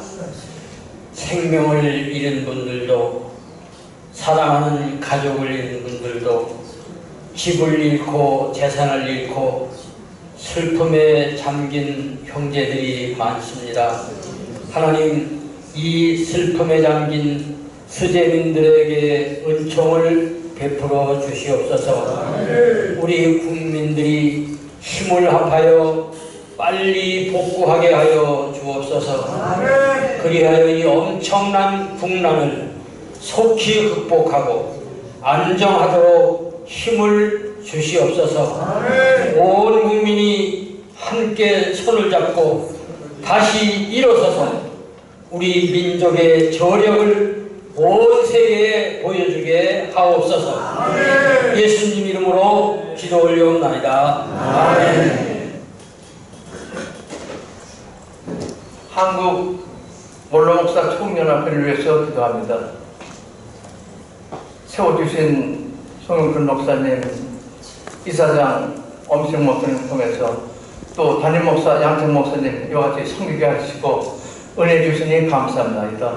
생명을 잃은 분들도 사랑하는 가족을 잃은 분들도 집을 잃고 재산을 잃고 슬픔에 잠긴 형제들이 많습니다. 하나님, 이 슬픔에 잠긴 수재민들에게 은총을 베풀어 주시옵소서. 우리 국민들이 힘을 합하여 빨리 복구하게 하여 주옵소서. 그리하여 이 엄청난 국난을 속히 극복하고 안정하도록 힘을 주시옵소서. 온 국민이 함께 손을 잡고 다시 일어서서 우리 민족의 저력을 온 세계에 보여주게 하옵소서. 예수님 이름으로 기도 올려옵나이다. 아멘. 한국 원로목사 총연합회를 위해서 기도합니다. 세워주신 송영근 목사님, 이사장 엄식 목사님 통해서 또 담임 목사 양택 목사님 이와 같이 섬기게 하시고 은혜 주시니 감사합니다.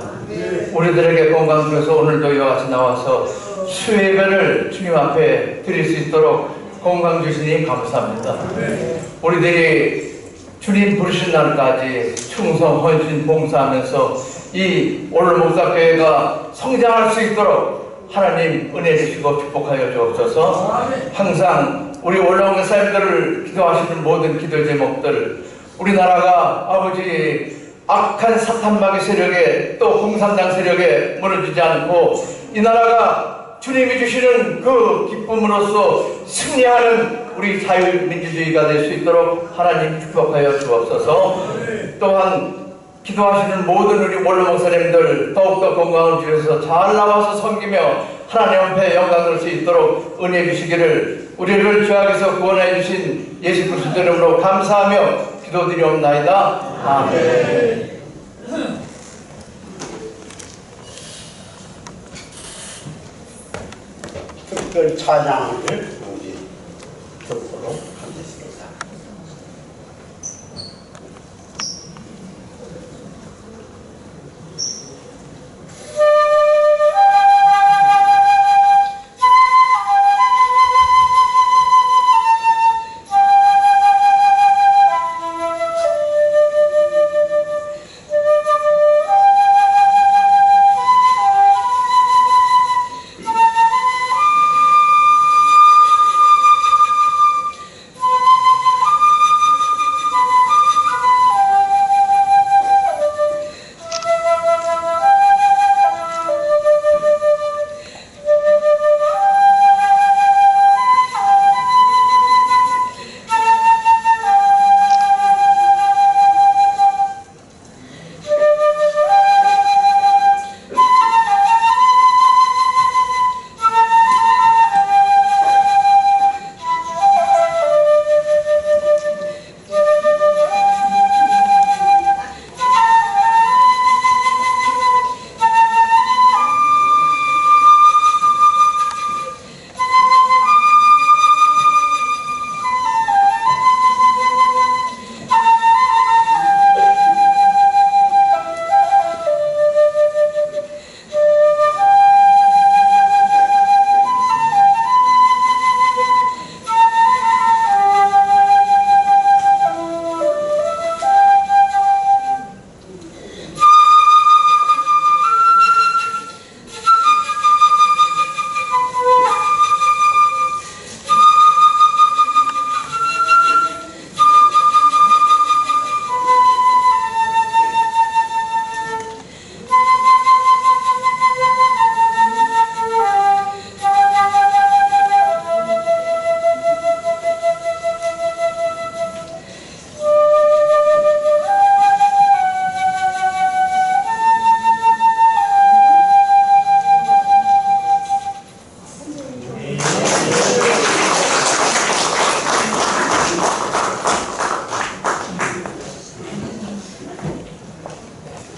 우리들에게 건강 주셔서 오늘도 이와 같이 나와서 수혜배를 주님 앞에 드릴 수 있도록 건강 주시니 감사합니다. 우리들이 주님 부르신 날까지 충성, 헌신, 봉사하면서 이 원로목사교회가 성장할 수 있도록 하나님 은혜 주시고 축복하여 주옵소서. 항상 우리 원로목사님들을 기도하시는 모든 기도 제목들, 우리나라가 아버지 악한 사탄마귀 세력에 또 공산당 세력에 무너지지 않고 이 나라가 주님이 주시는 그 기쁨으로써 승리하는 우리 자유민주주의가 될 수 있도록 하나님 축복하여 주옵소서. 또한 기도하시는 모든 우리 원로 목사님들 더욱더 건강을 주셔서 잘 나와서 섬기며 하나님 앞에 영광 돌 수 있도록 은혜 주시기를 우리를 죄악에서 구원해 주신 예수 그리스도 이름으로 감사하며 기도드리옵나이다. 아멘. 특별 찬양을 우리 듣도록 하겠습니다.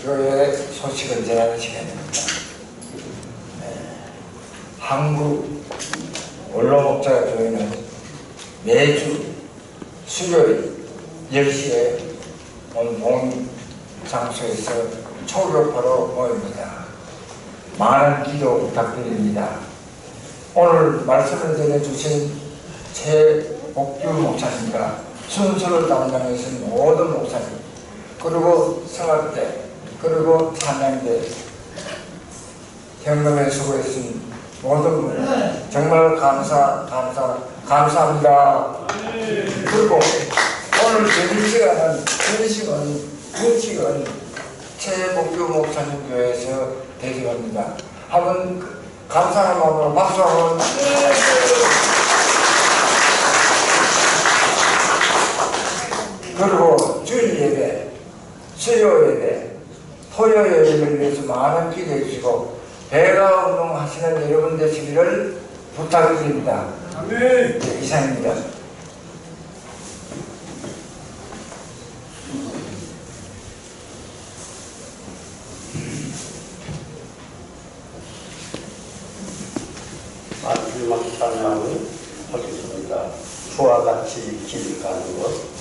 교회 소식을 전하는 시간입니다. 한국 원로목자교회는 매주 수요일 10시에 온 장소에서 초급파로 모입니다. 많은 기도 부탁드립니다. 오늘 말씀을 전해주신 최복규 목사님과 순서를 담당하신 모든 목사님, 그리고 성악대, 그리고 찬양대 경험에 수고했신 모든 분 정말 감사합니다. 그리고 오늘 전식은 최복규 목사님 교회에서 대기합니다. 한번 감사하는 마음으로 박수 한번. 그리고 주일 예배, 수요 예배, 토요 예배를 위해서 많은 기도해 주시고 배가 운동하시는 여러분 되시기를 부탁드립니다. 네, 이상입니다. 마지막 찬양을 하겠습니다. 주와 같이 길 가는 것.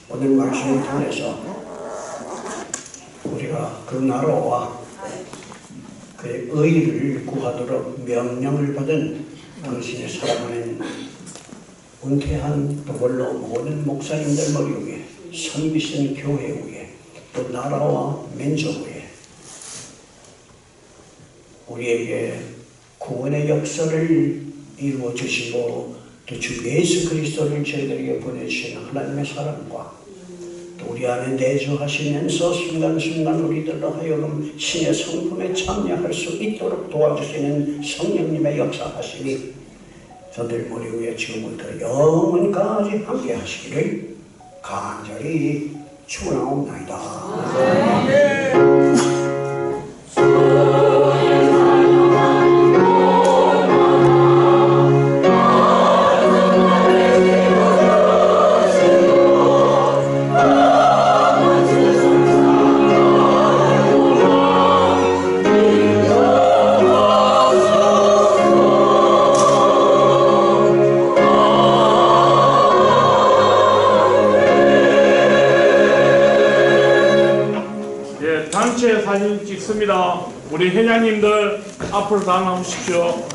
오늘 말씀을 통해서 우리가 그 나라와 그 의를 구하도록 명령을 받은 당신의 사랑하는 은퇴한 더불어 모든 목사님들 머리 위에 선비신 교회 위에 또 나라와 민족 위에 우리에게 구원의 역사를 이루어 주시고 또 주 예수 그리스도를 저희들에게 보내주신 하나님의 사랑과 또 우리 안에 내주하시면서 순간순간 우리들로 하여금 신의 성품에 참여할 수 있도록 도와주시는 성령님의 역사하시니 저들 머리 위에 지금부터 영원까지 함께 하시기를 간절히 축원하옵나이다. 단체 사진 찍습니다. 우리 회장님들 앞으로 다 나오십시오.